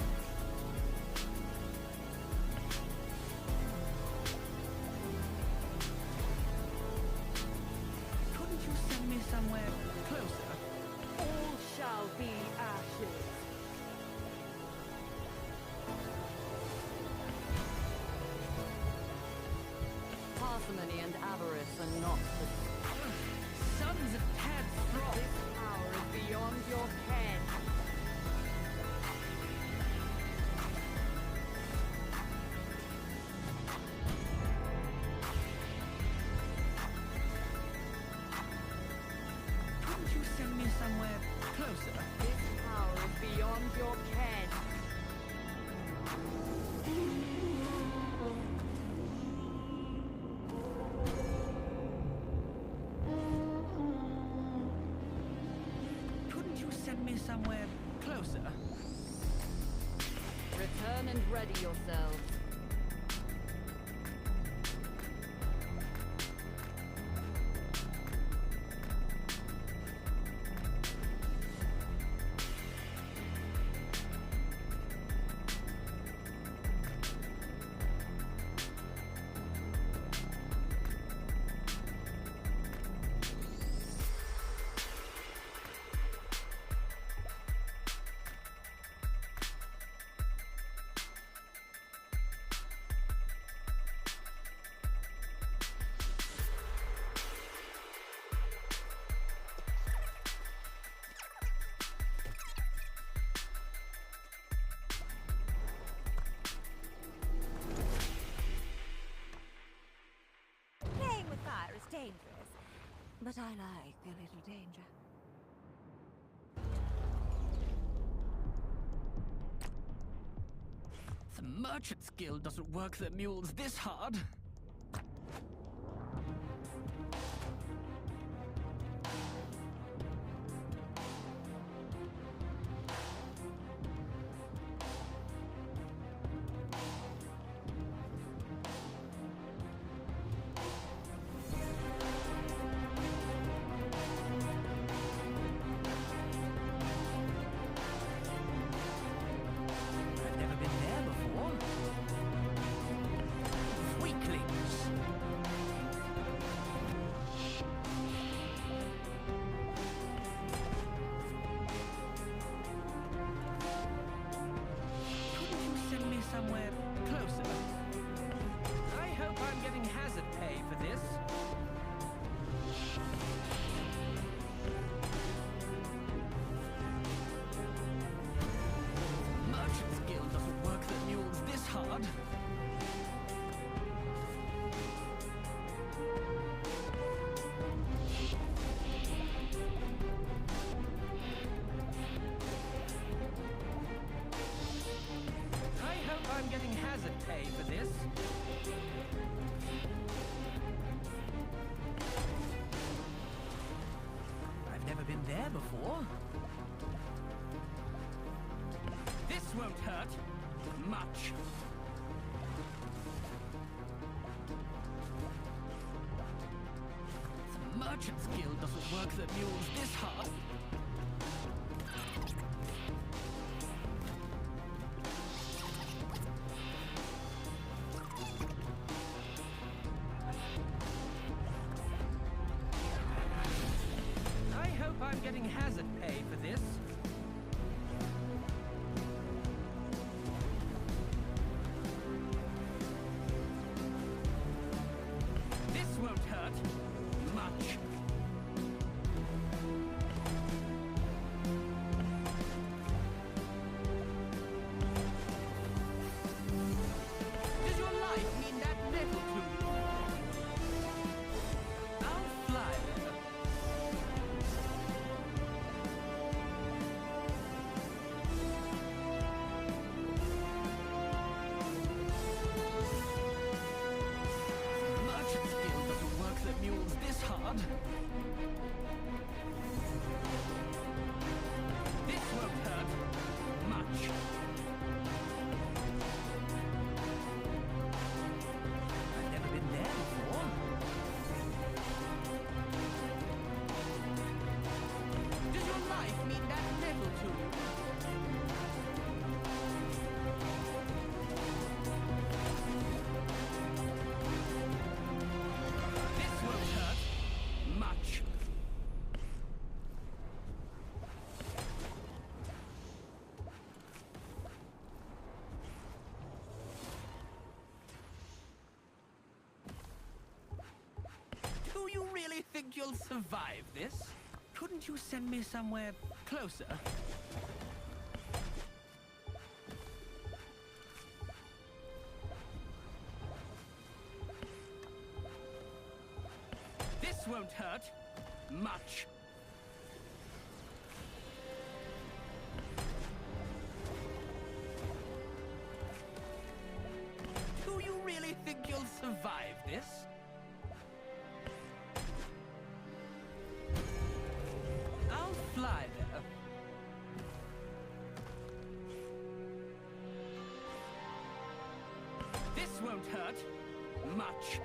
Couldn't you send me somewhere closer? All shall be ashes. Parsimony and avarice are not the Sons of Tad Thrall. This power is beyond your ken. Couldn't you send me somewhere closer? This power is beyond your ken. Couldn't you send me somewhere closer? Return and ready yourselves. Playing with fire is dangerous, but I like a little danger. The Merchant's Guild doesn't work their mules this hard. I've never been there before. Weaklings. Couldn't you send me somewhere closer? I hope I'm getting hazard pay for this. Merchant's Guild doesn't work their mules this hard. I hope I'm getting hazard pay for this. I've never been there before. This won't hurt much. The Merchant's Guild doesn't work their mules this hard. I hope I'm getting hazard pay for this. This won't hurt much. Does your life mean that little to you? I'll fly there. Merchant's Guild doesn't work their mules this hard. This won't hurt much. I've never been there before. Does your life think you'll survive this? Couldn't you send me somewhere closer? This won't hurt much. Do you really think you'll survive this? I'll fly there. This won't hurt much.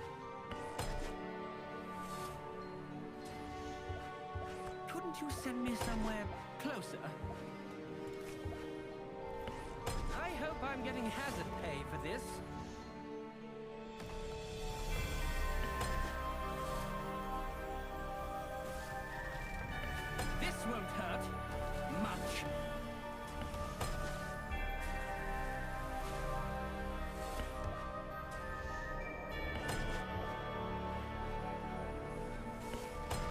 Couldn't you send me somewhere closer? I hope I'm getting hazard pay for this. This won't hurt much.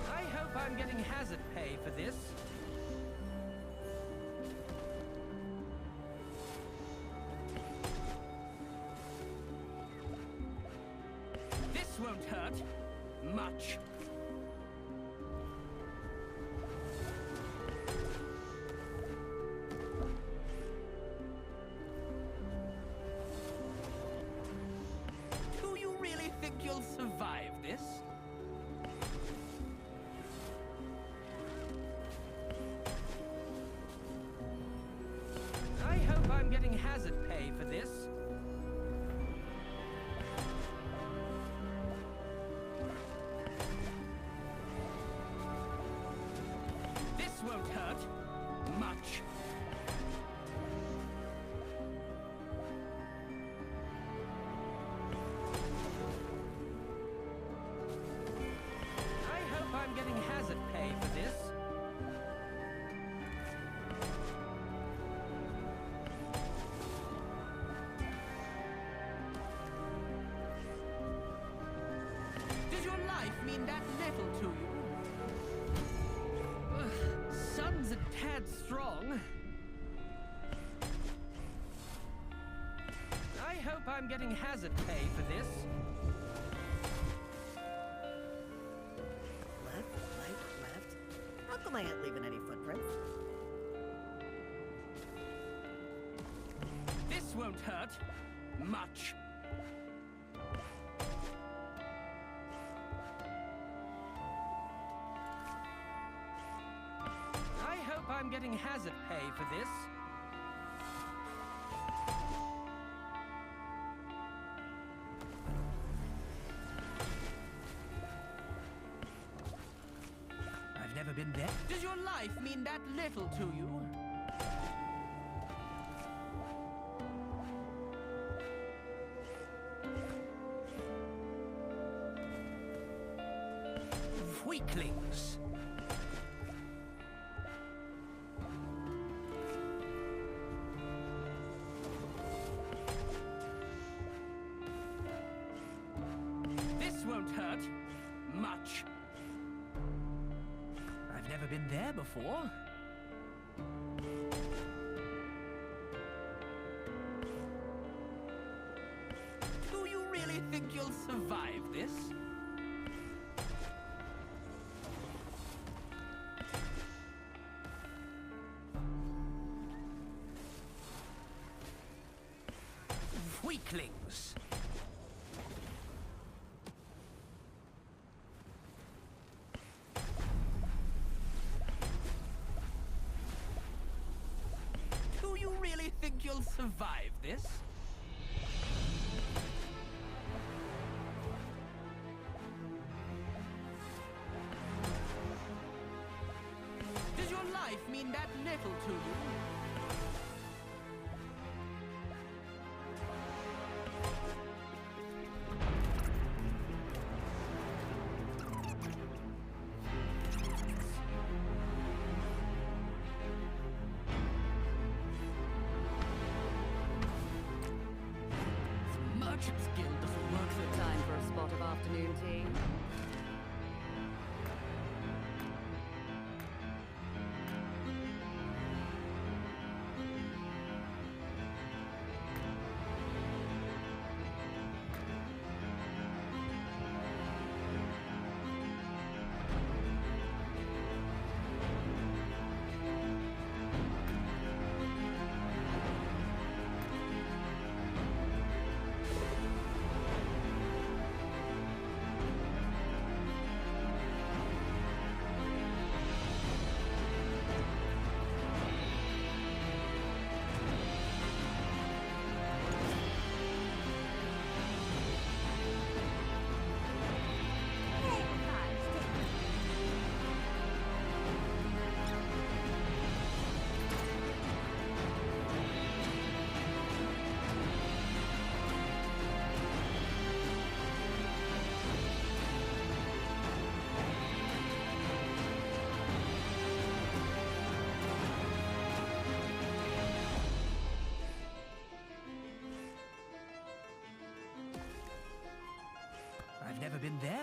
I hope I'm getting hazard pay for this. This won't hurt much. Do you really think you'll survive this? I hope I'm getting hazard pay for this. This won't hurt much. I hope I'm getting hazard pay for this. Does your life mean that little to you? Ugh, sun's a tad strong. I hope I'm getting hazard pay for this. Left, right, left. How come I ain't leaving any footprints? This won't hurt much. I hope I'm getting hazard pay for this. I've never been there. Does your life mean that little to you? Weaklings. This won't hurt much. I've never been there before. Do you really think you'll survive this? Weaklings. Do you really think you'll survive this? Does your life mean that little to you? Merchant's Guild doesn't work so Time for a spot of afternoon tea.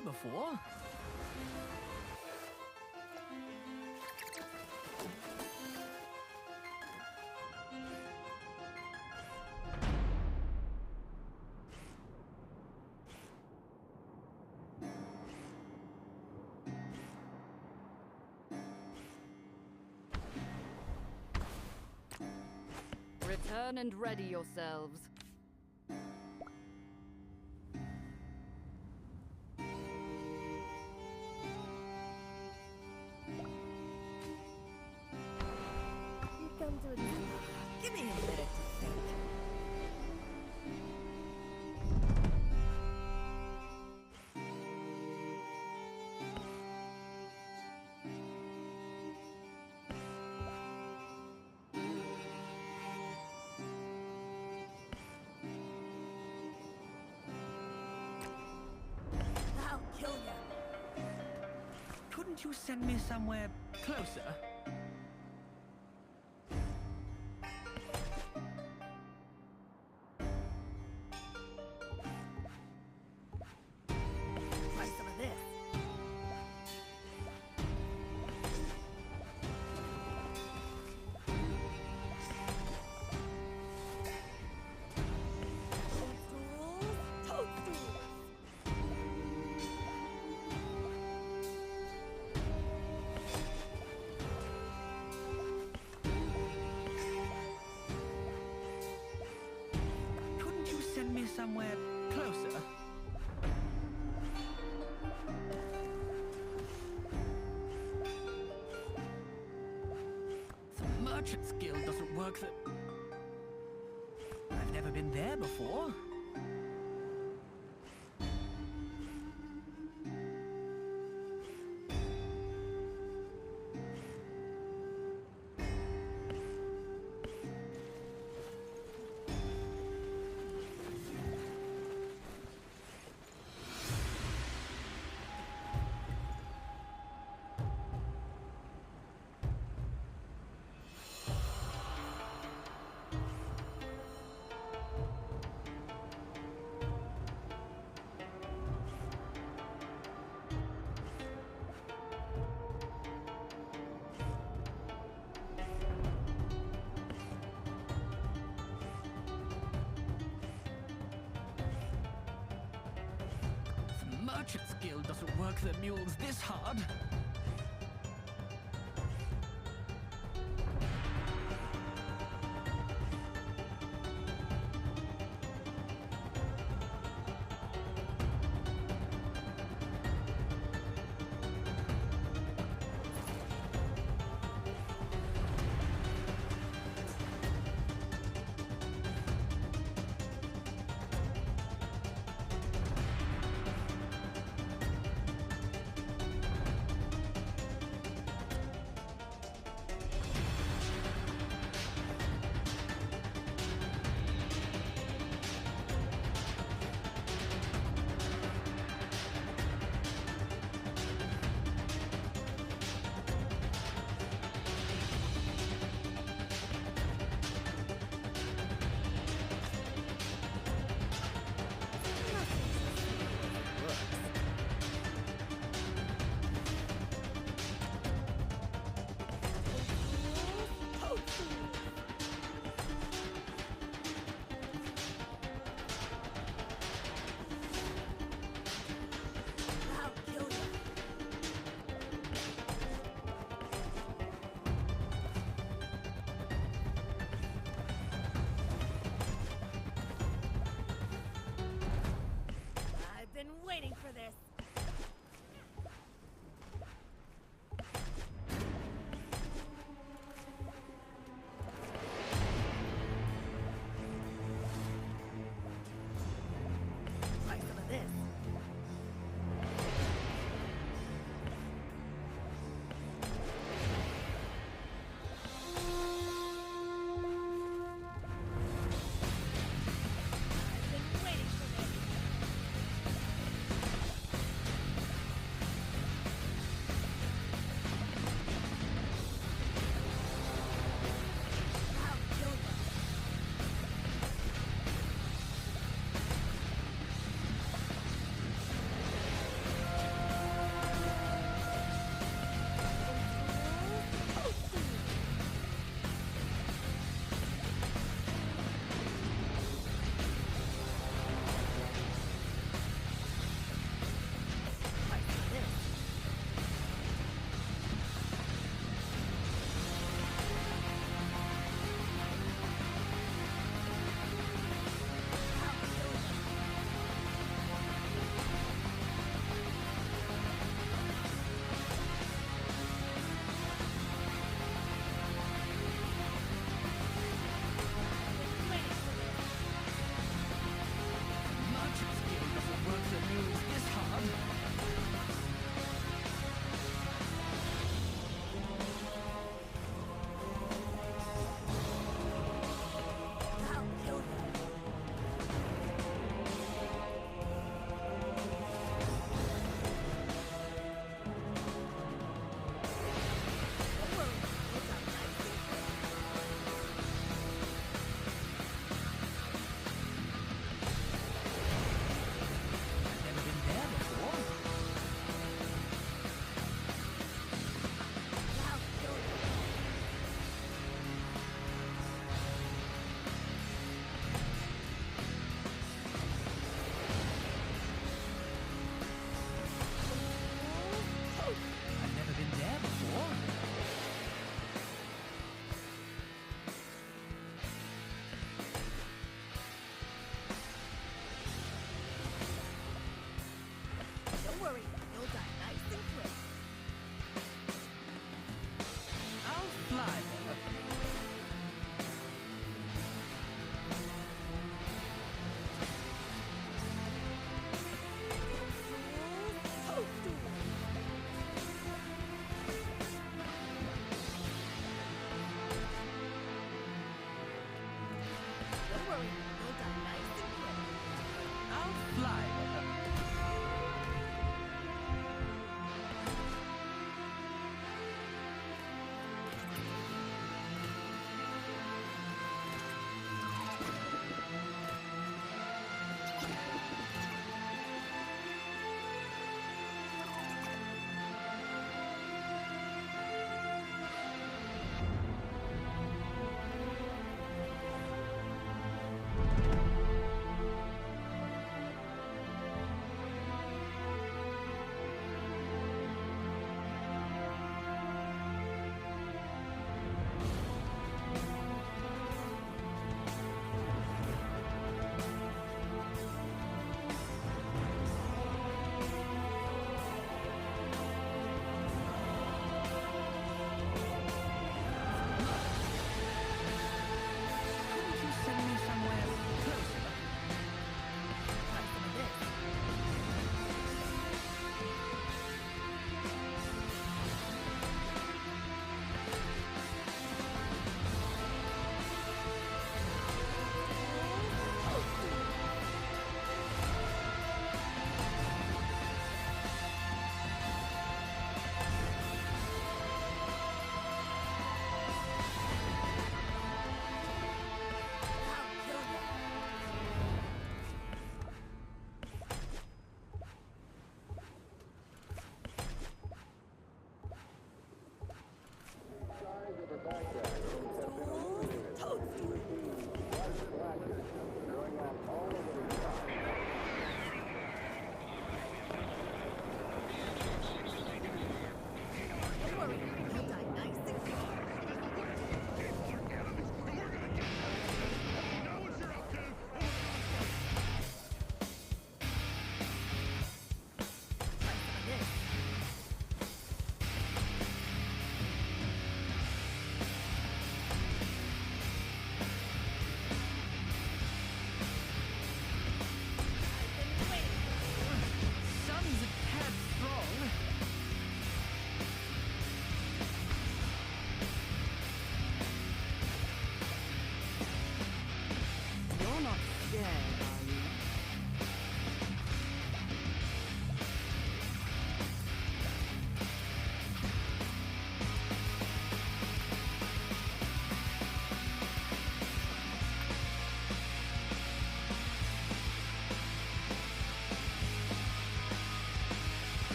there before. Return and ready yourselves. You come to a Give me a minute to think. I'll kill you. Couldn't you send me somewhere closer? Try some of this. toadstools. Toadstools. Couldn't you send me somewhere closer? The Merchant's Guild doesn't work that... I've never been there before. The Merchant's Guild doesn't work their mules this hard.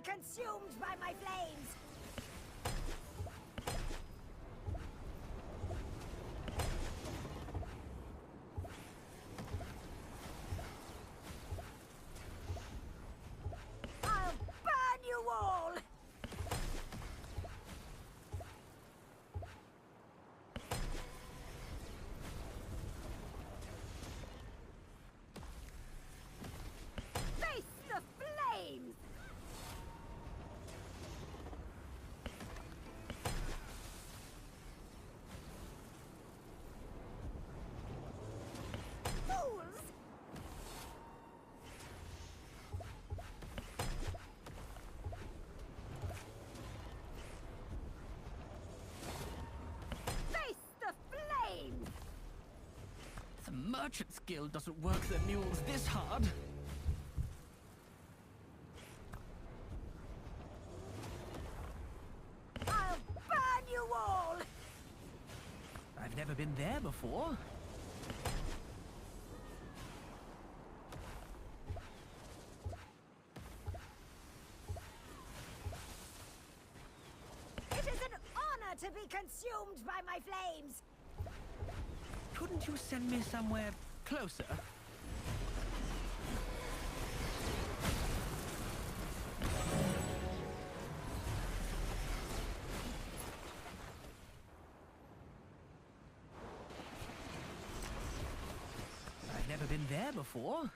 consumed by my flames! I'll burn you all! Face the flames! Fools! Face the flames! The Merchant's Guild doesn't work their mules this hard. I'll burn you all! I've never been there before. It is an honor to be consumed by my flames! Couldn't you send me somewhere closer? I've never been there before.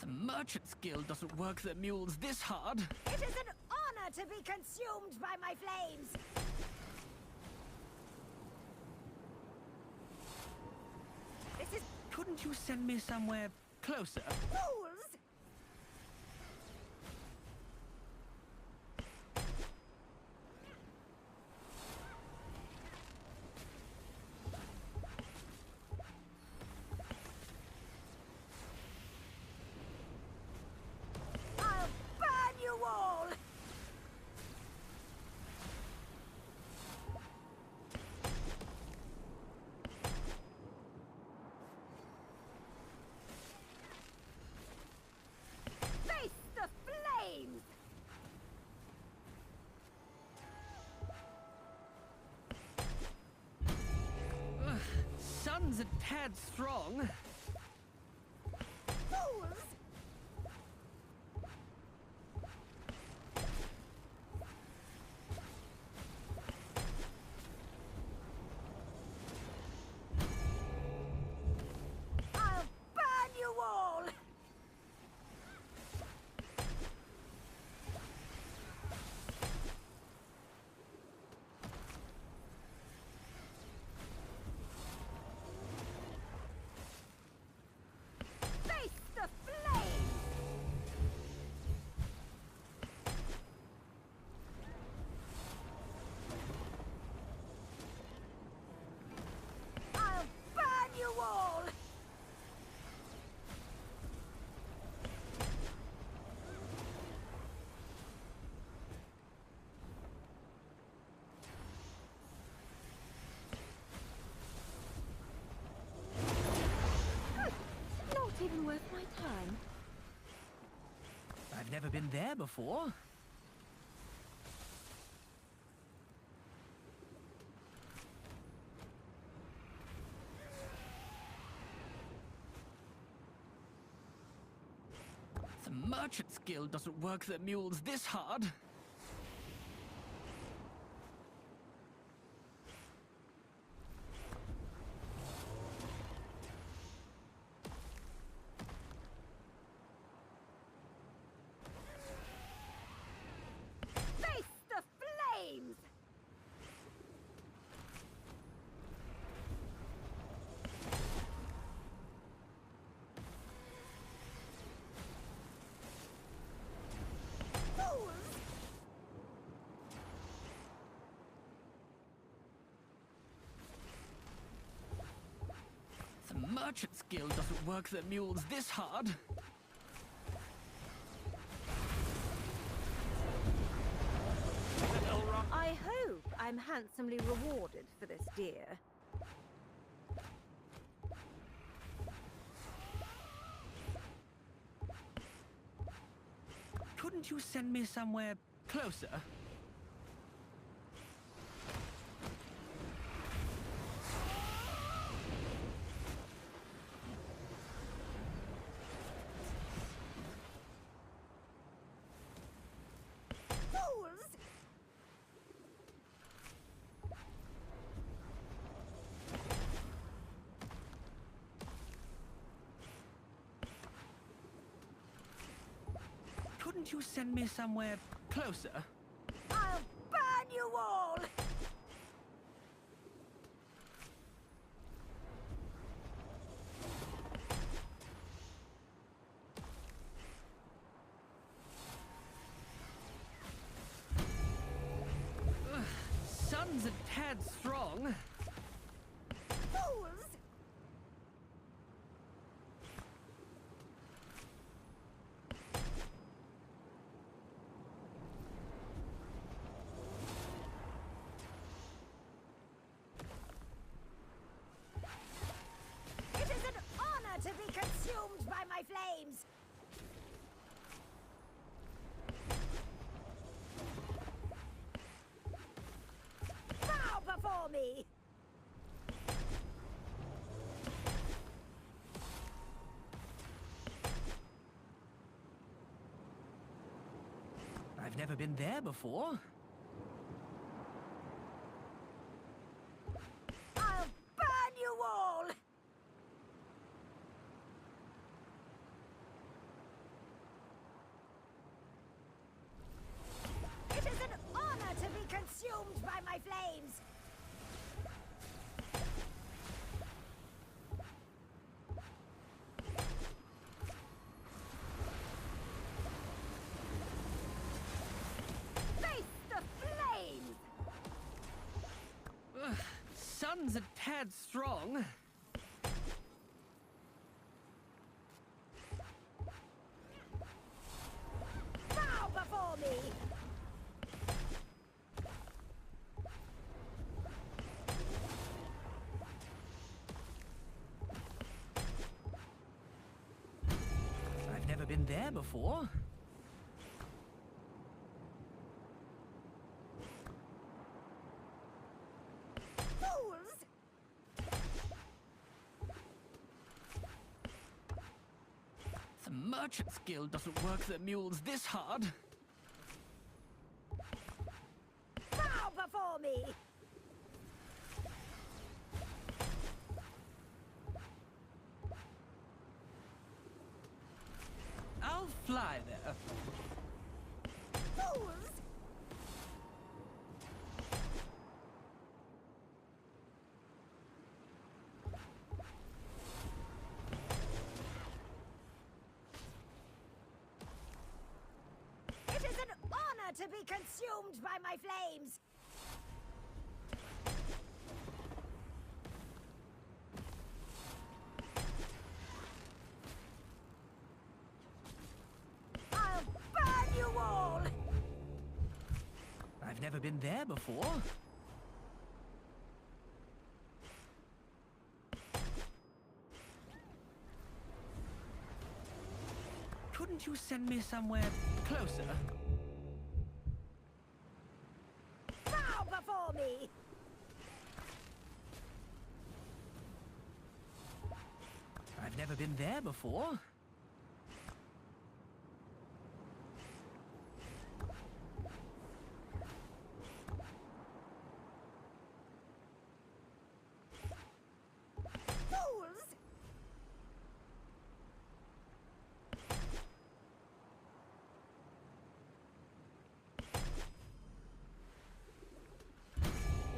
The Merchant's Guild doesn't work their mules this hard. It is an honor to be consumed by my flames! This is Couldn't you send me somewhere closer? fools! I'll burn you all! Face the flames! Sun's a tad strong. Fools! I'll burn you all! Face the flames! I'll burn you all! Not even worth my time. I've never been there before. The Merchant's Guild doesn't work their mules this hard. Face the flames! Fools! The Merchant's Guild doesn't work their mules this hard. I hope I I'm handsomely rewarded for this, dear. Couldn't you send me somewhere closer? Fools! Couldn't you send me somewhere closer? I'll burn you all! Sun's a tad strong. Fools! It is an honor to be consumed by my flames! Bow before me! I've never been there before. I'll burn you all! It is an honor to be consumed by my flames! Face the flames! Sun's a tad strong. Bow before me! I've never been there before. Fools! The Merchant's Guild doesn't work their mules this hard. Bow before me! I'll fly there. Fools! It is an honor to be consumed by my flames! I'll burn you all! I've never been there before. Couldn't you send me somewhere closer? Bow before me! I've never been there before. Fools!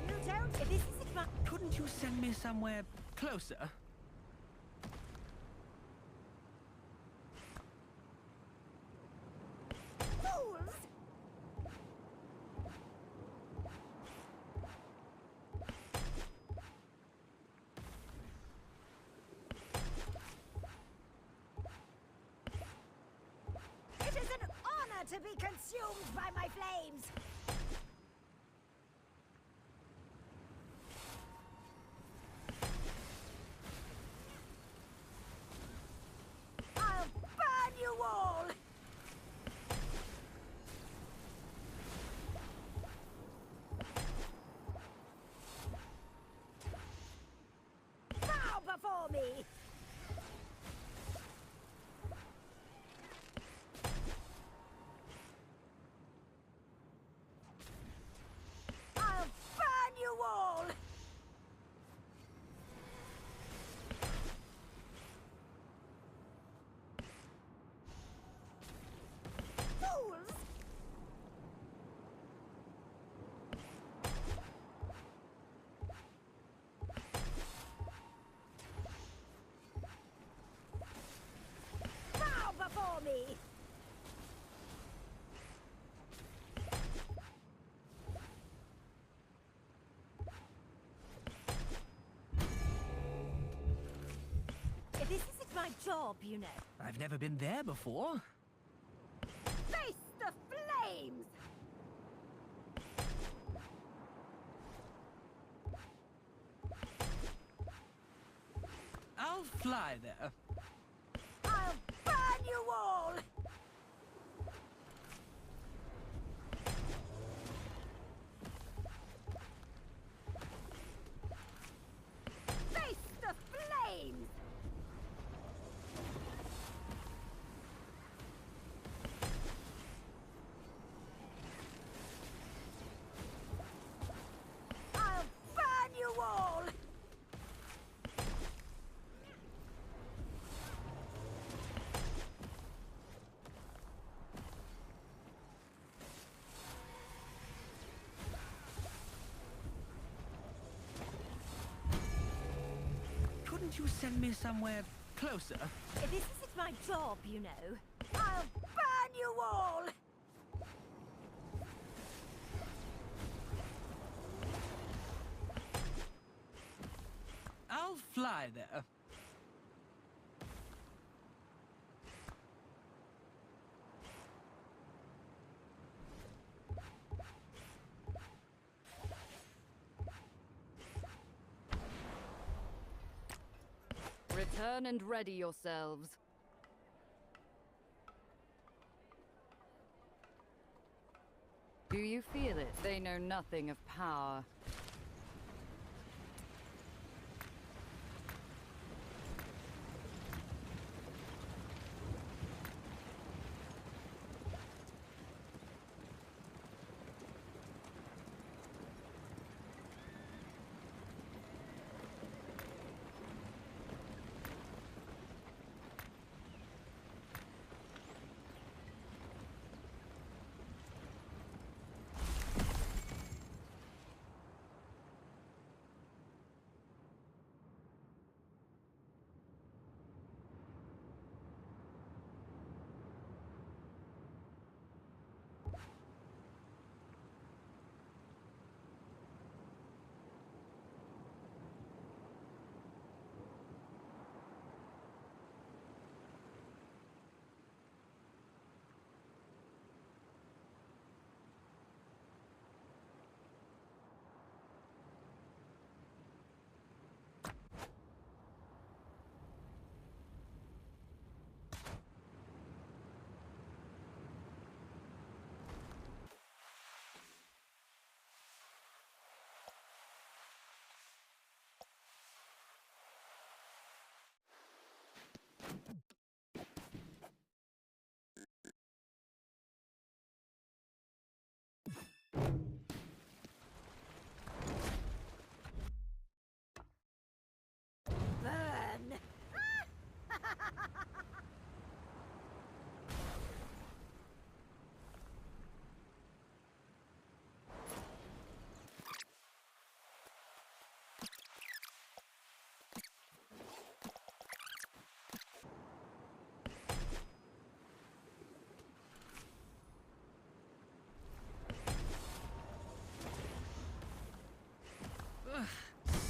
You don't? This isn't my... Couldn't you send me somewhere closer? Fools! It is an honor to be consumed by my flames! job, you know. I've never been there before. Face the flames! I'll fly there. I'll burn you all! Face the flames! I'll burn you all! Couldn't you send me somewhere closer? This isn't my job, you know. I'll burn you all! I'll fly there. Return and ready yourselves. Do you feel it? They know nothing of power. Burn!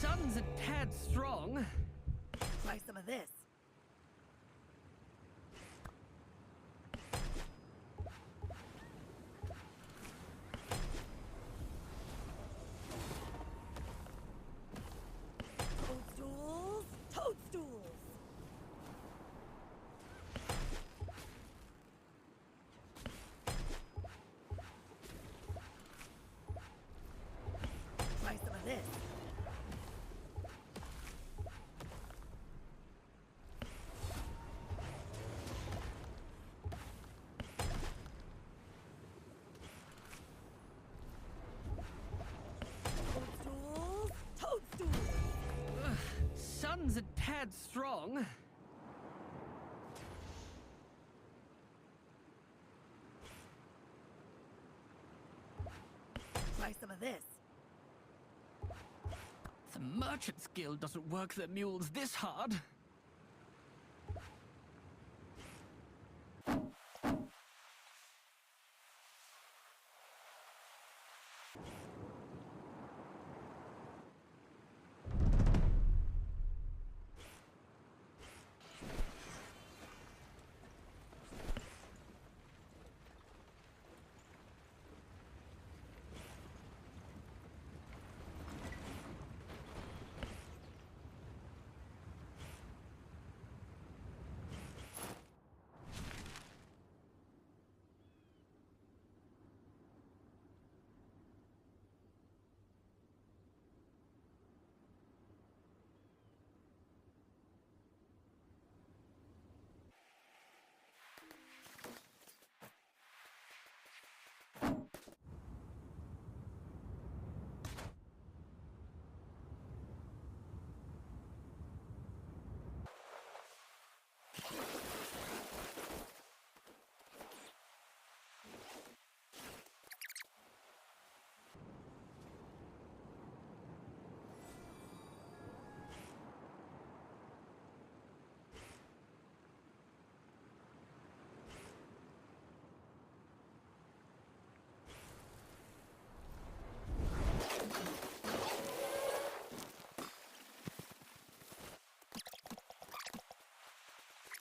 Sun's a tad strong. Try some of this. Toadstools! Toadstools! Try some of this. Toadstools! Toadstools! Sun's a tad strong. Try some of this. The Merchant's Guild doesn't work their mules this hard.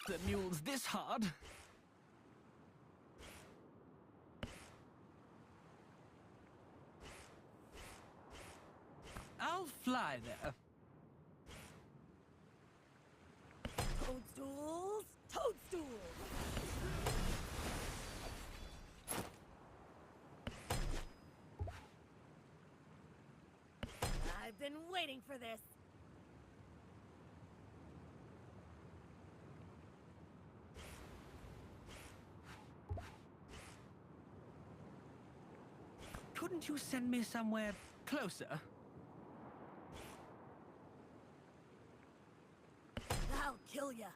that mules this hard. I'll fly there. Toadstools! Toadstools! I've been waiting for this. Couldn't you send me somewhere closer? I'll kill ya.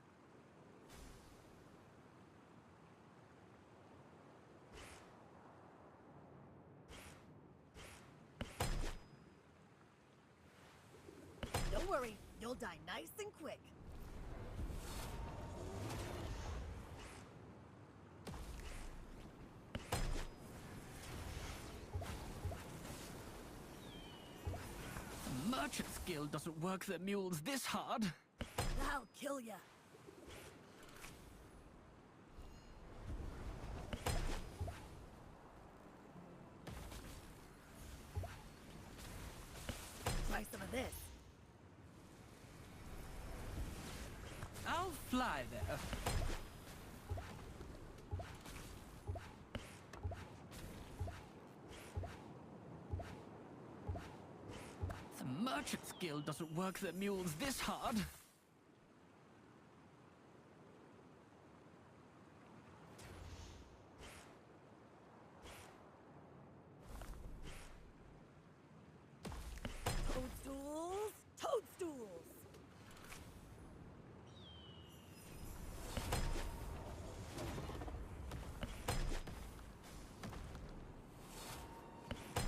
Don't worry, you'll die nice and quick. Merchant's Guild doesn't work their mules this hard. I'll kill ya. Try some of this. I'll fly there. The Merchant's Guild doesn't work their mules this hard. Toadstools! Toadstools!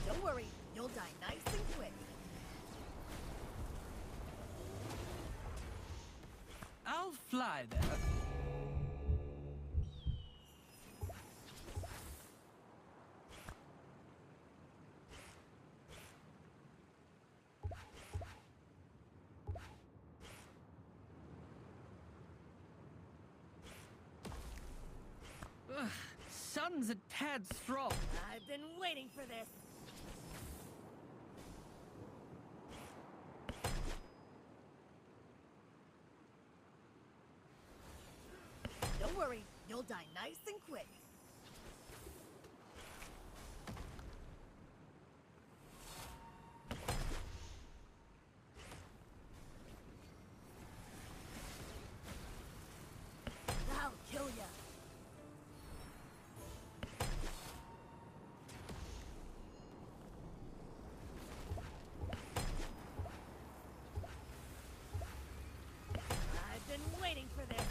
Don't worry, you'll die nice and quick. I'll fly there. Ugh, sun's a tad strong. I've been waiting for this. Don't worry, you'll die nice and quick. I'll kill ya. I've been waiting for this.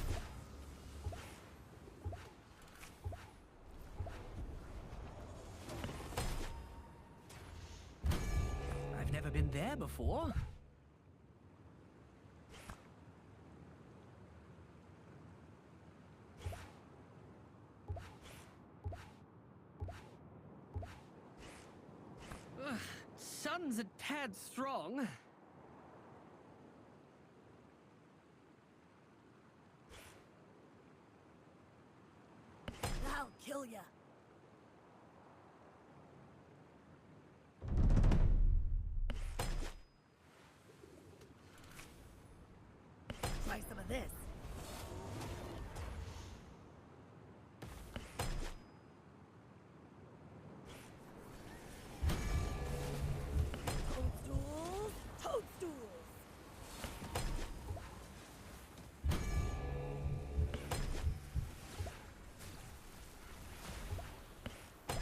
I've never been there before. Ugh, sun's a tad strong. I'll kill ya. Try some of this. Toadstools! Toadstools!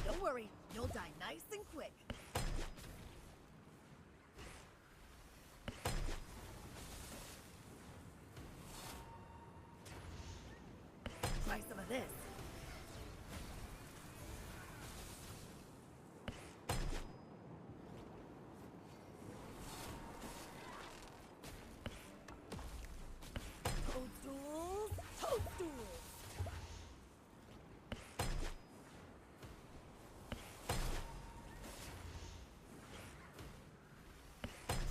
Don't worry, you'll die nice and quick. Try some of this. Toadstools! Toadstools!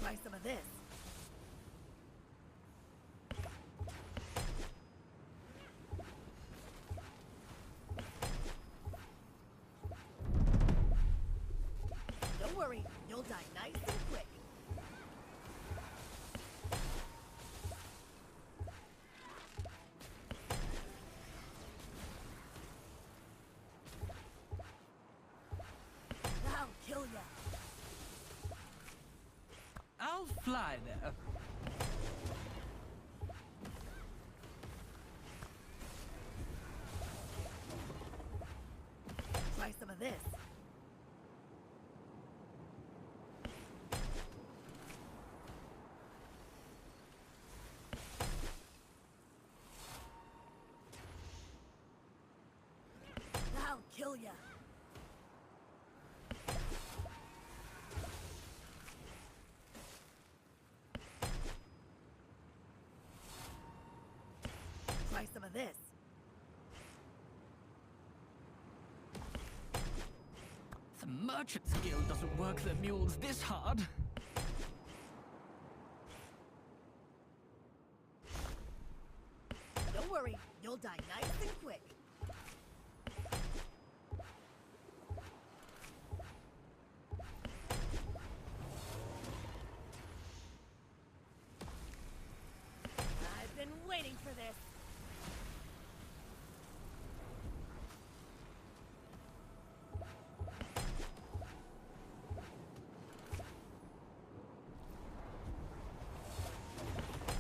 Try some of this. you'll die nice and quick. I'll kill ya. I'll fly there. Try some of this. I'll kill ya. Try some of this. The merchant's guild doesn't work their mules this hard. Don't worry, you'll die nice and quick. I've been waiting for this.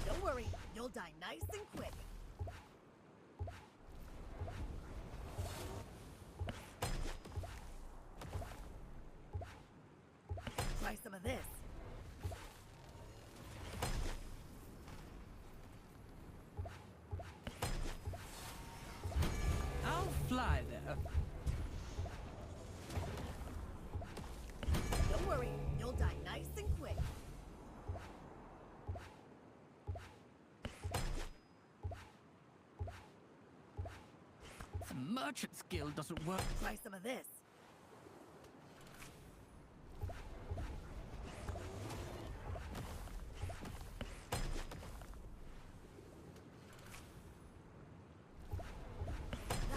Don't worry, you'll die nice and quick. Try some of this. I'll fly there. Don't worry, you'll die nice and quick. The merchant's guild doesn't work. Try some of this.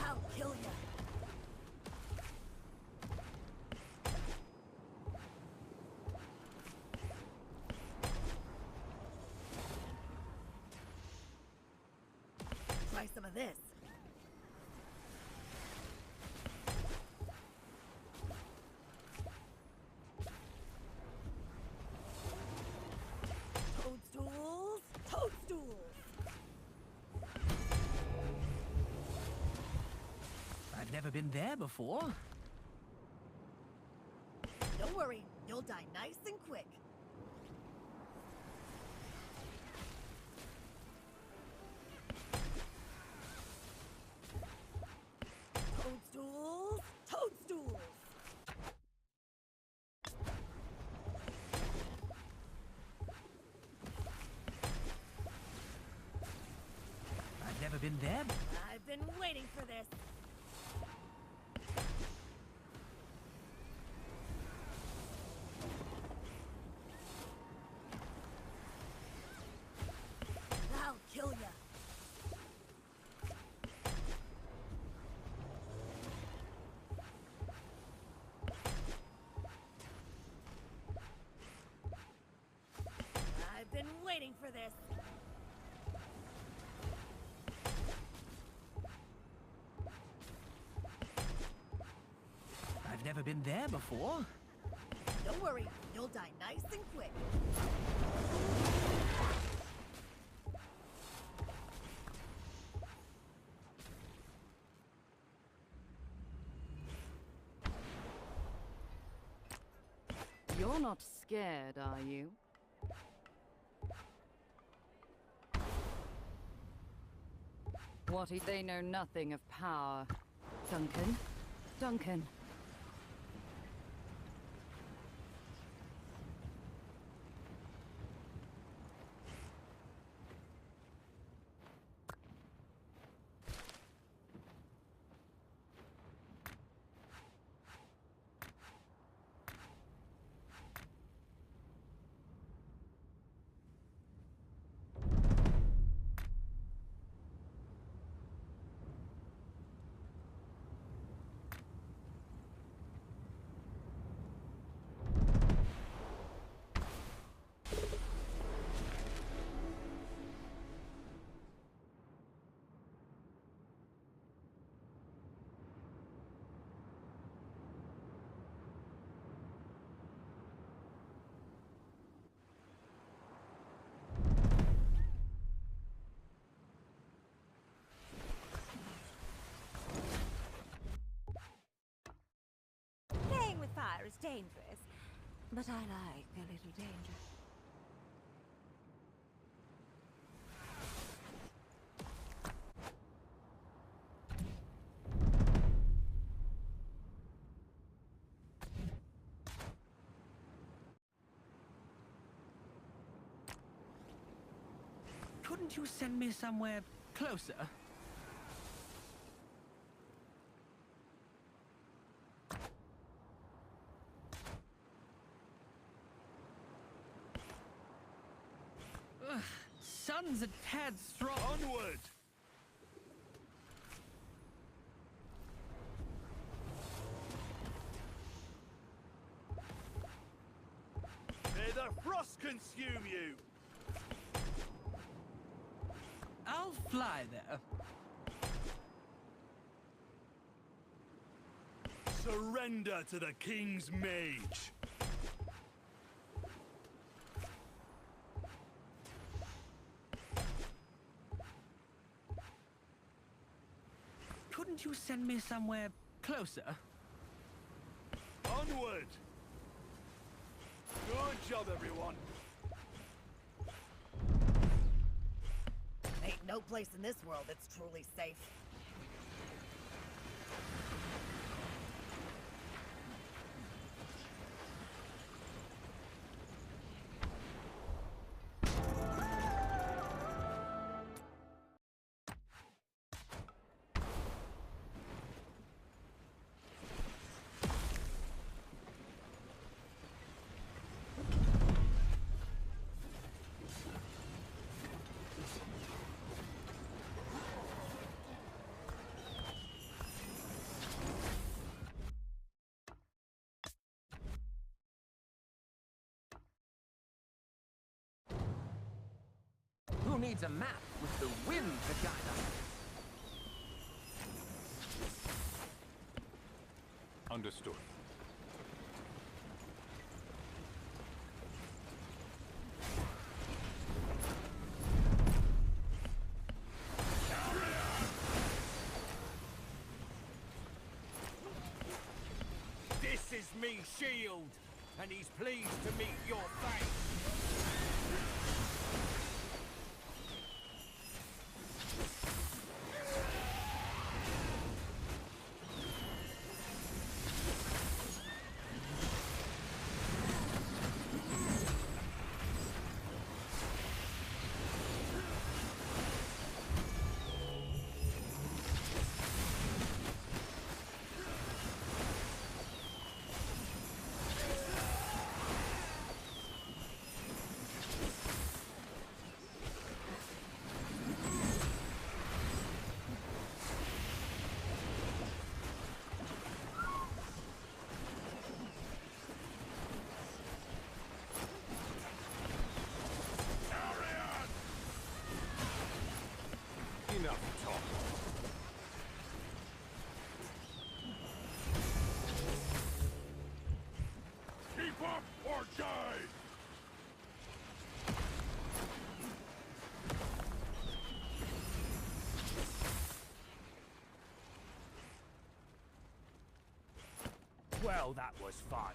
I'll kill ya. Try some of this. Toadstools! Toadstools! I've never been there before. Don't worry, you'll die nice and quick. Toadstools! Toadstools! I've never been there. I've been waiting for this. I'll kill ya. I've been waiting for this. I've never been there before. Don't worry, you'll die nice and quick. You're not scared, are you? What if they know nothing of power? Duncan? Duncan. is dangerous, but I like a little danger. Couldn't you send me somewhere closer? Ugh, sun's a tad strong. Onward! May the frost consume you! I'll fly there. Surrender to the king's mage! Couldn't you send me somewhere closer? Onward! Good job, everyone! Ain't no place in this world that's truly safe. Who needs a map with the wind to guide us? Understood. This is me shield, and he's pleased to meet your fate. Enough talk. Keep up or die! Well, that was fun.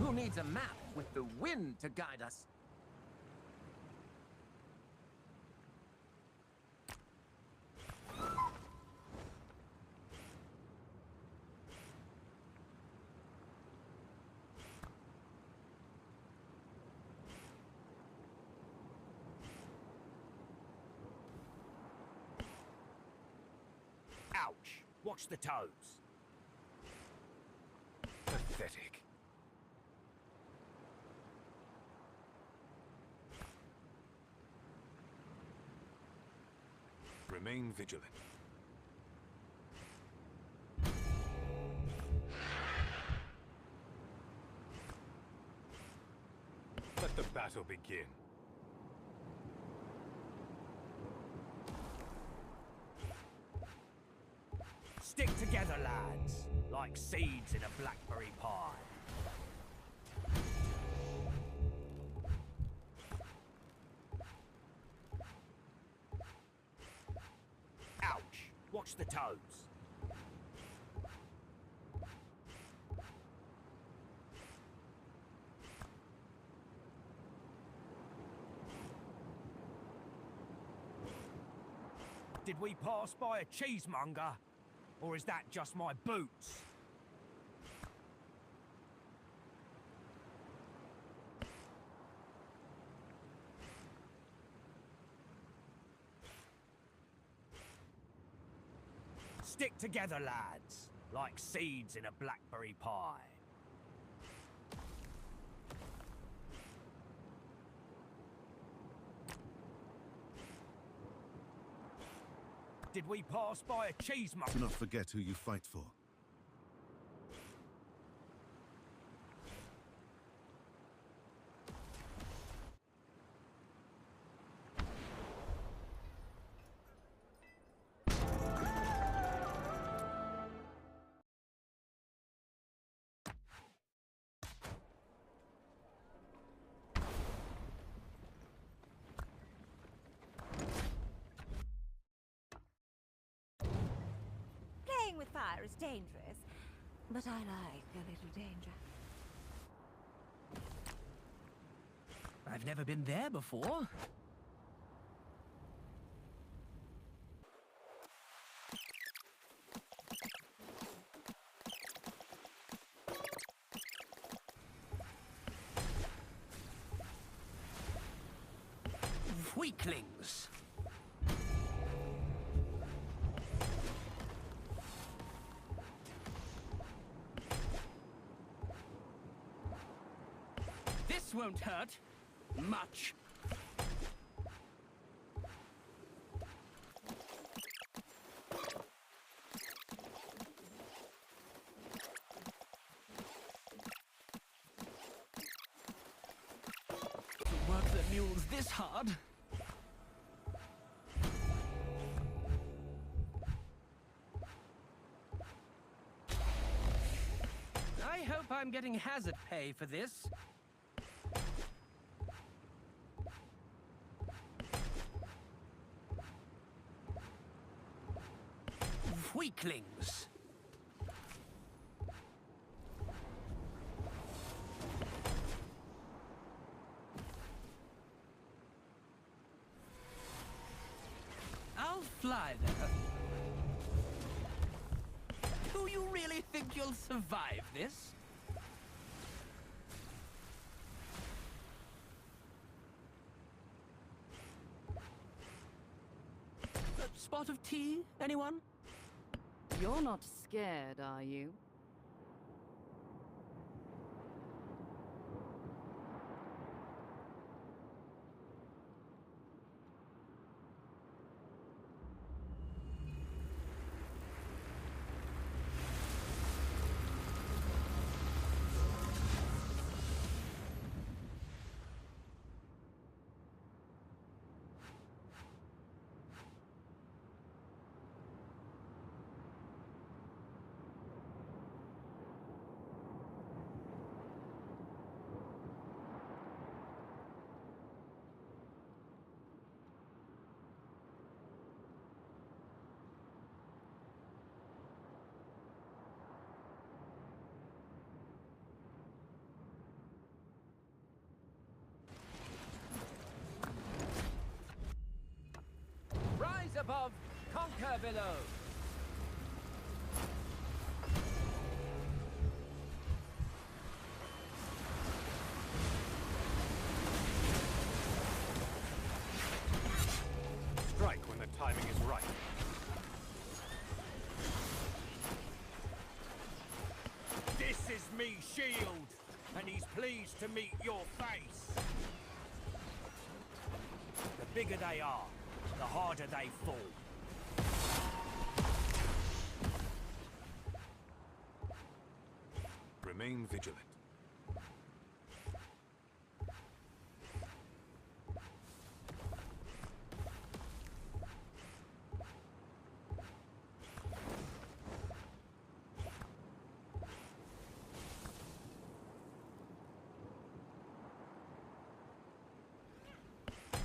Who needs a map with the wind to guide us? Ouch! Watch the toes. Pathetic. Remain vigilant. Let the battle begin. Stick together, lads, like seeds in a blackberry pie. Ouch! Watch the toes. Did we pass by a cheesemonger? Or is that just my boots? Stick together, lads, like seeds in a blackberry pie. Did we pass by a cheesemonger? Do not forget who you fight for. Playing with fire is dangerous, but I like a little danger. I've never been there before. Weaklings. This won't hurt much. To work the mules this hard. I hope I'm getting hazard pay for this. Weaklings. I'll fly there. Do you really think you'll survive this? A spot of tea, anyone? You're not scared, are you? Rise above, conquer below. Strike when the timing is right. This is me shield, and he's pleased to meet your face. The bigger they are, the harder they fall. Remain vigilant.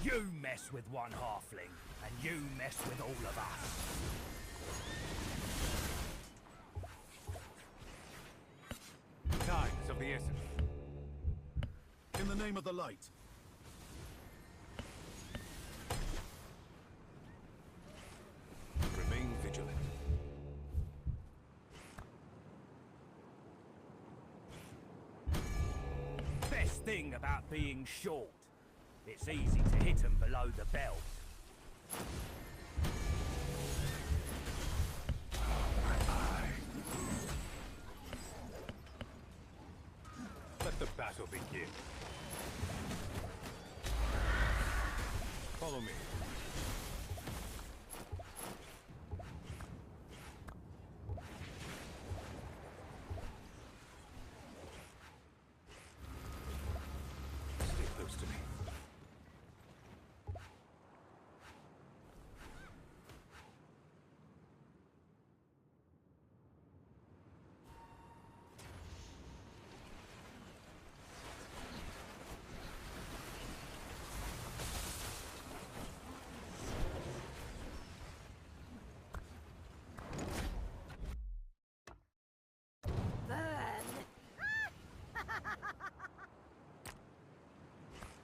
You mess with one halfling, and you mess with all of us. Time is of the essence. In the name of the light. Remain vigilant. Best thing about being short. It's easy to hit 'em below the belt. Let the battle begin. Follow me. Stay close to me.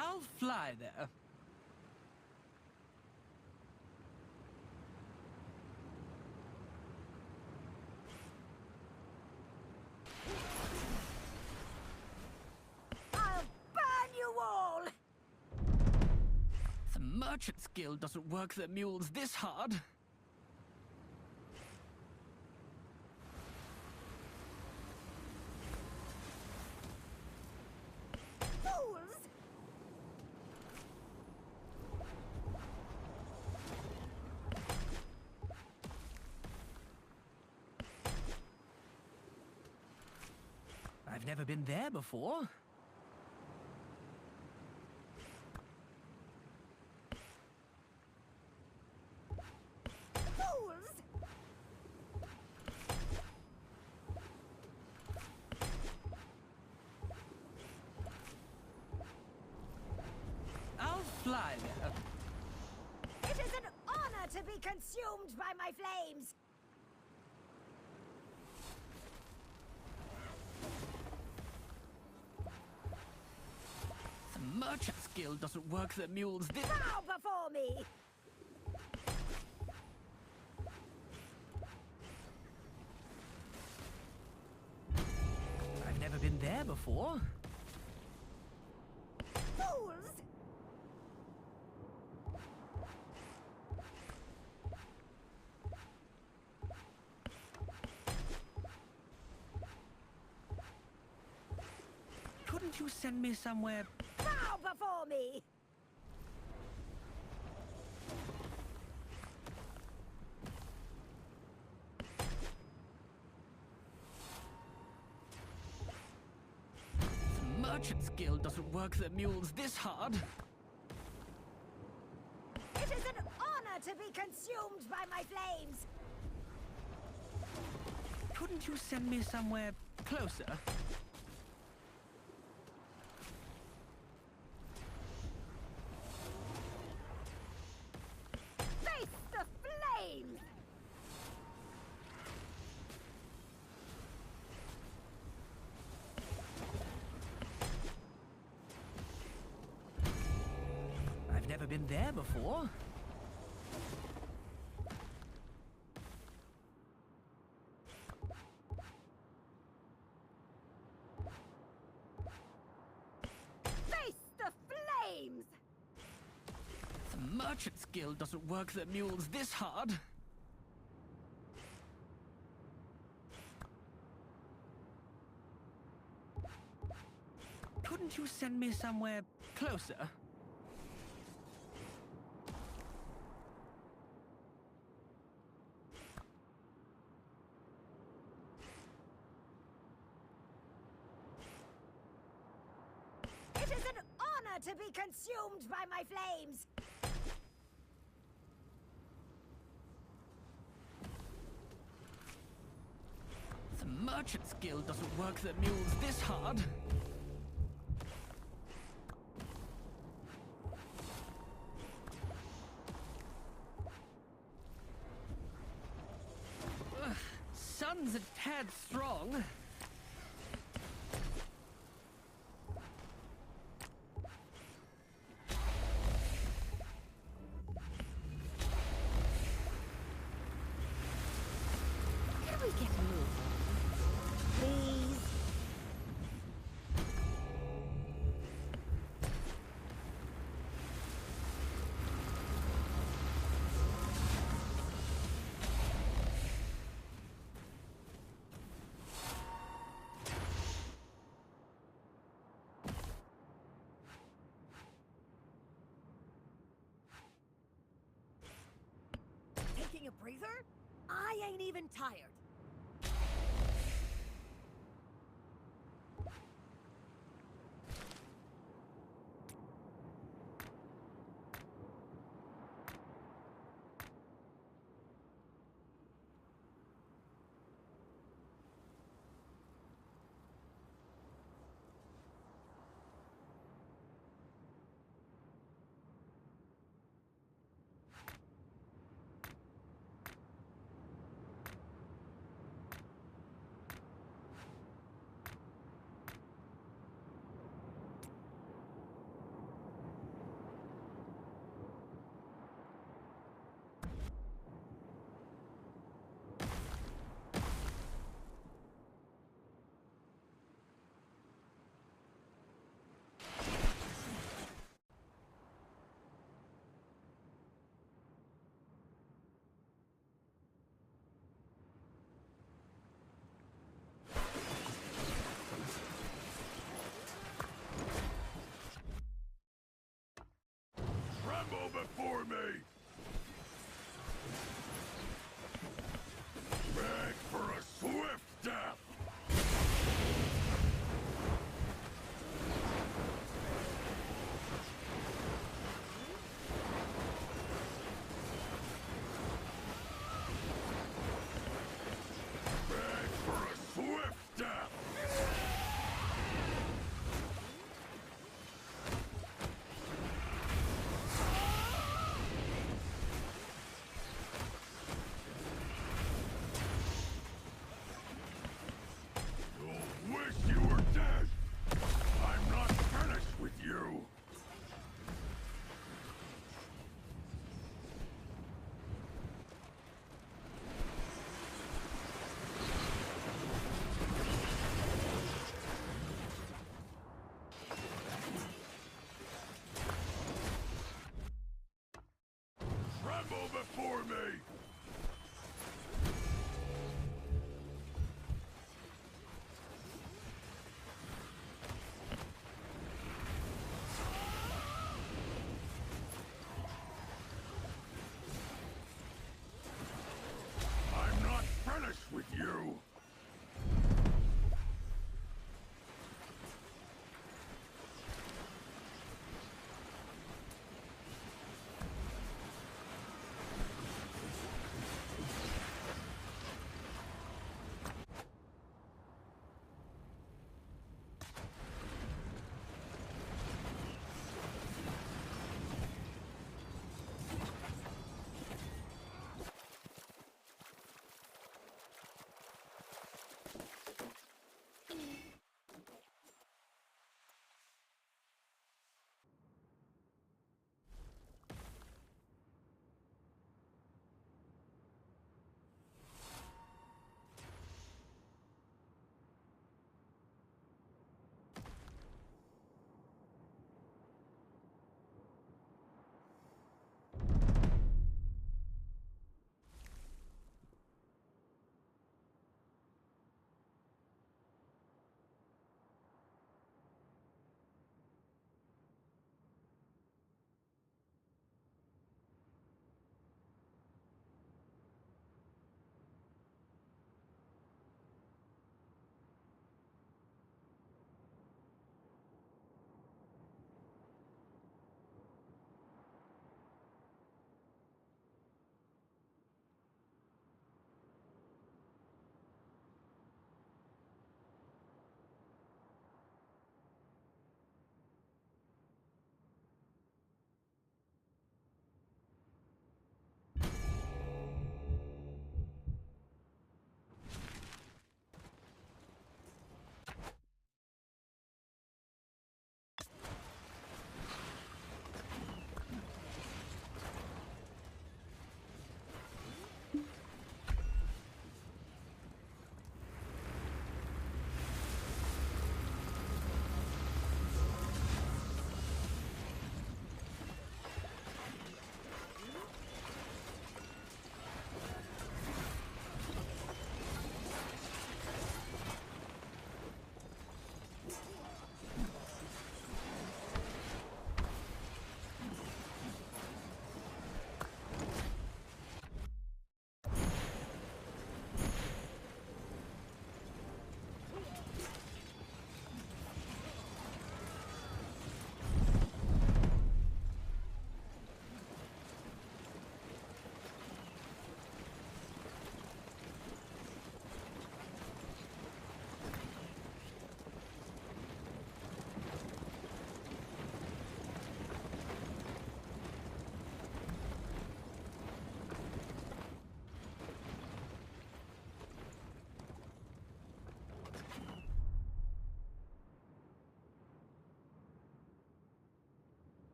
I'll fly there. I'll burn you all! The Merchant's Guild doesn't work their mules this hard. Fools! I've never been there before. Fools! I'll fly there. It is an honor to be consumed by my flames! The Merchant's Guild doesn't work their mules this... Bow before me! I've never been there before. Fools! Couldn't you send me somewhere? Bow before me! The Merchant's Guild doesn't work their mules this hard. It is an honor to be consumed by my flames! Couldn't you send me somewhere closer? Face the flames! I've never been there before. Face the flames! The Merchant's Guild doesn't work their mules this hard. Couldn't you send me somewhere closer? honor to be consumed by my flames! The Merchants Guild doesn't work their mules this hard. Ugh, sun's a tad strong. Can we get moving? Please? Taking a breather? I ain't even tired.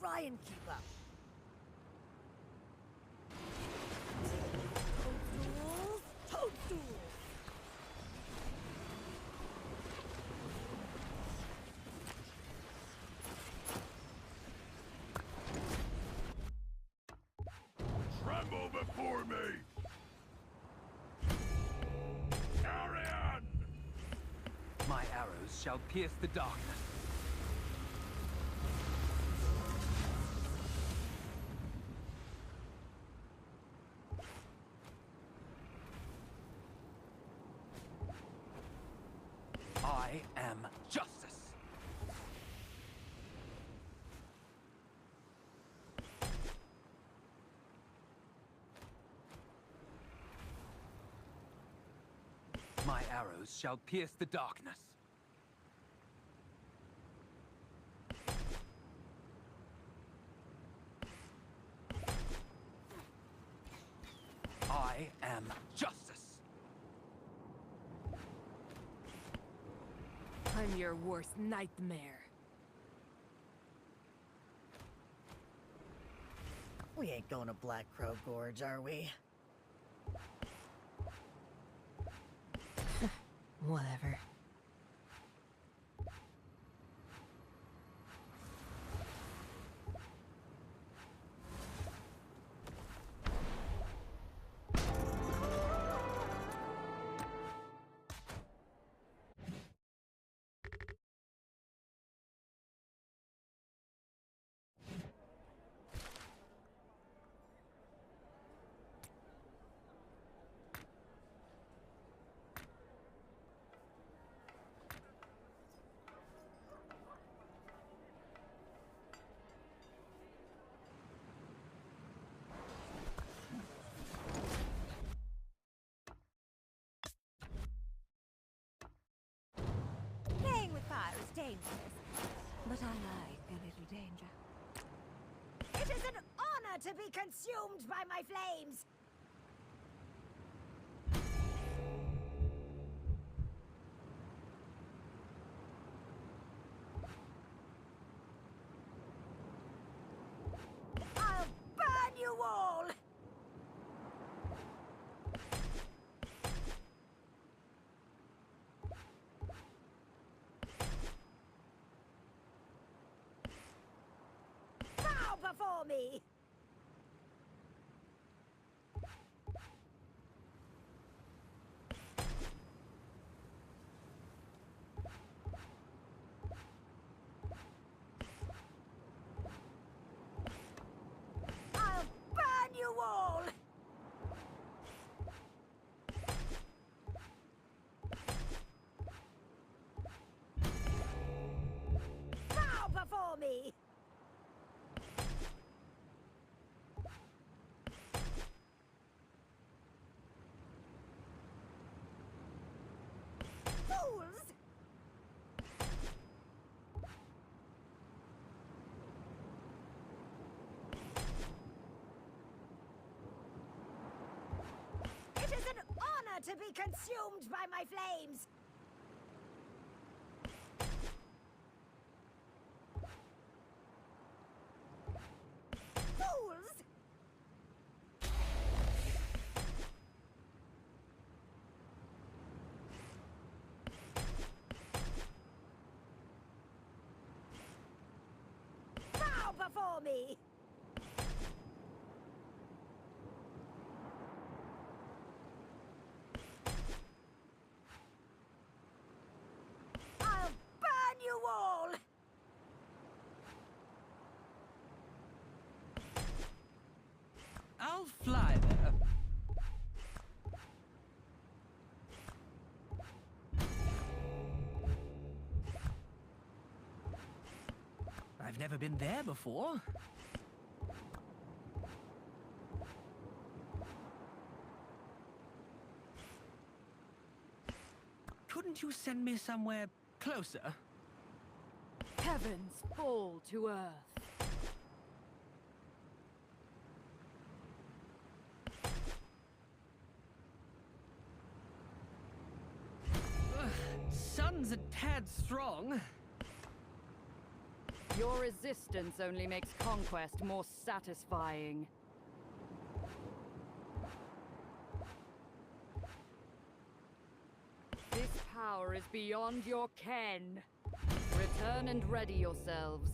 try and keep up. Toadstools! Toadstools! Tremble before me! Arian! My arrows shall pierce the darkness. I am justice. My arrows shall pierce the darkness. I am justice. I'm your worst nightmare. We ain't going to Black Crow Gorge, are we? Whatever. Playing with fire is dangerous, but I like a little danger. It is an honor to be consumed by my flames! I'll burn you all! Bow before me! I'll burn you all! Bow before me! Fools! It is an honor to be consumed by my flames! Fools! Bow before me! I'll burn you all! I'll fly there. I've never been there before. Couldn't you send me somewhere closer? Heavens fall to earth. Sun's a tad strong. Your resistance only makes conquest more satisfying. This power is beyond your ken. Return and ready yourselves.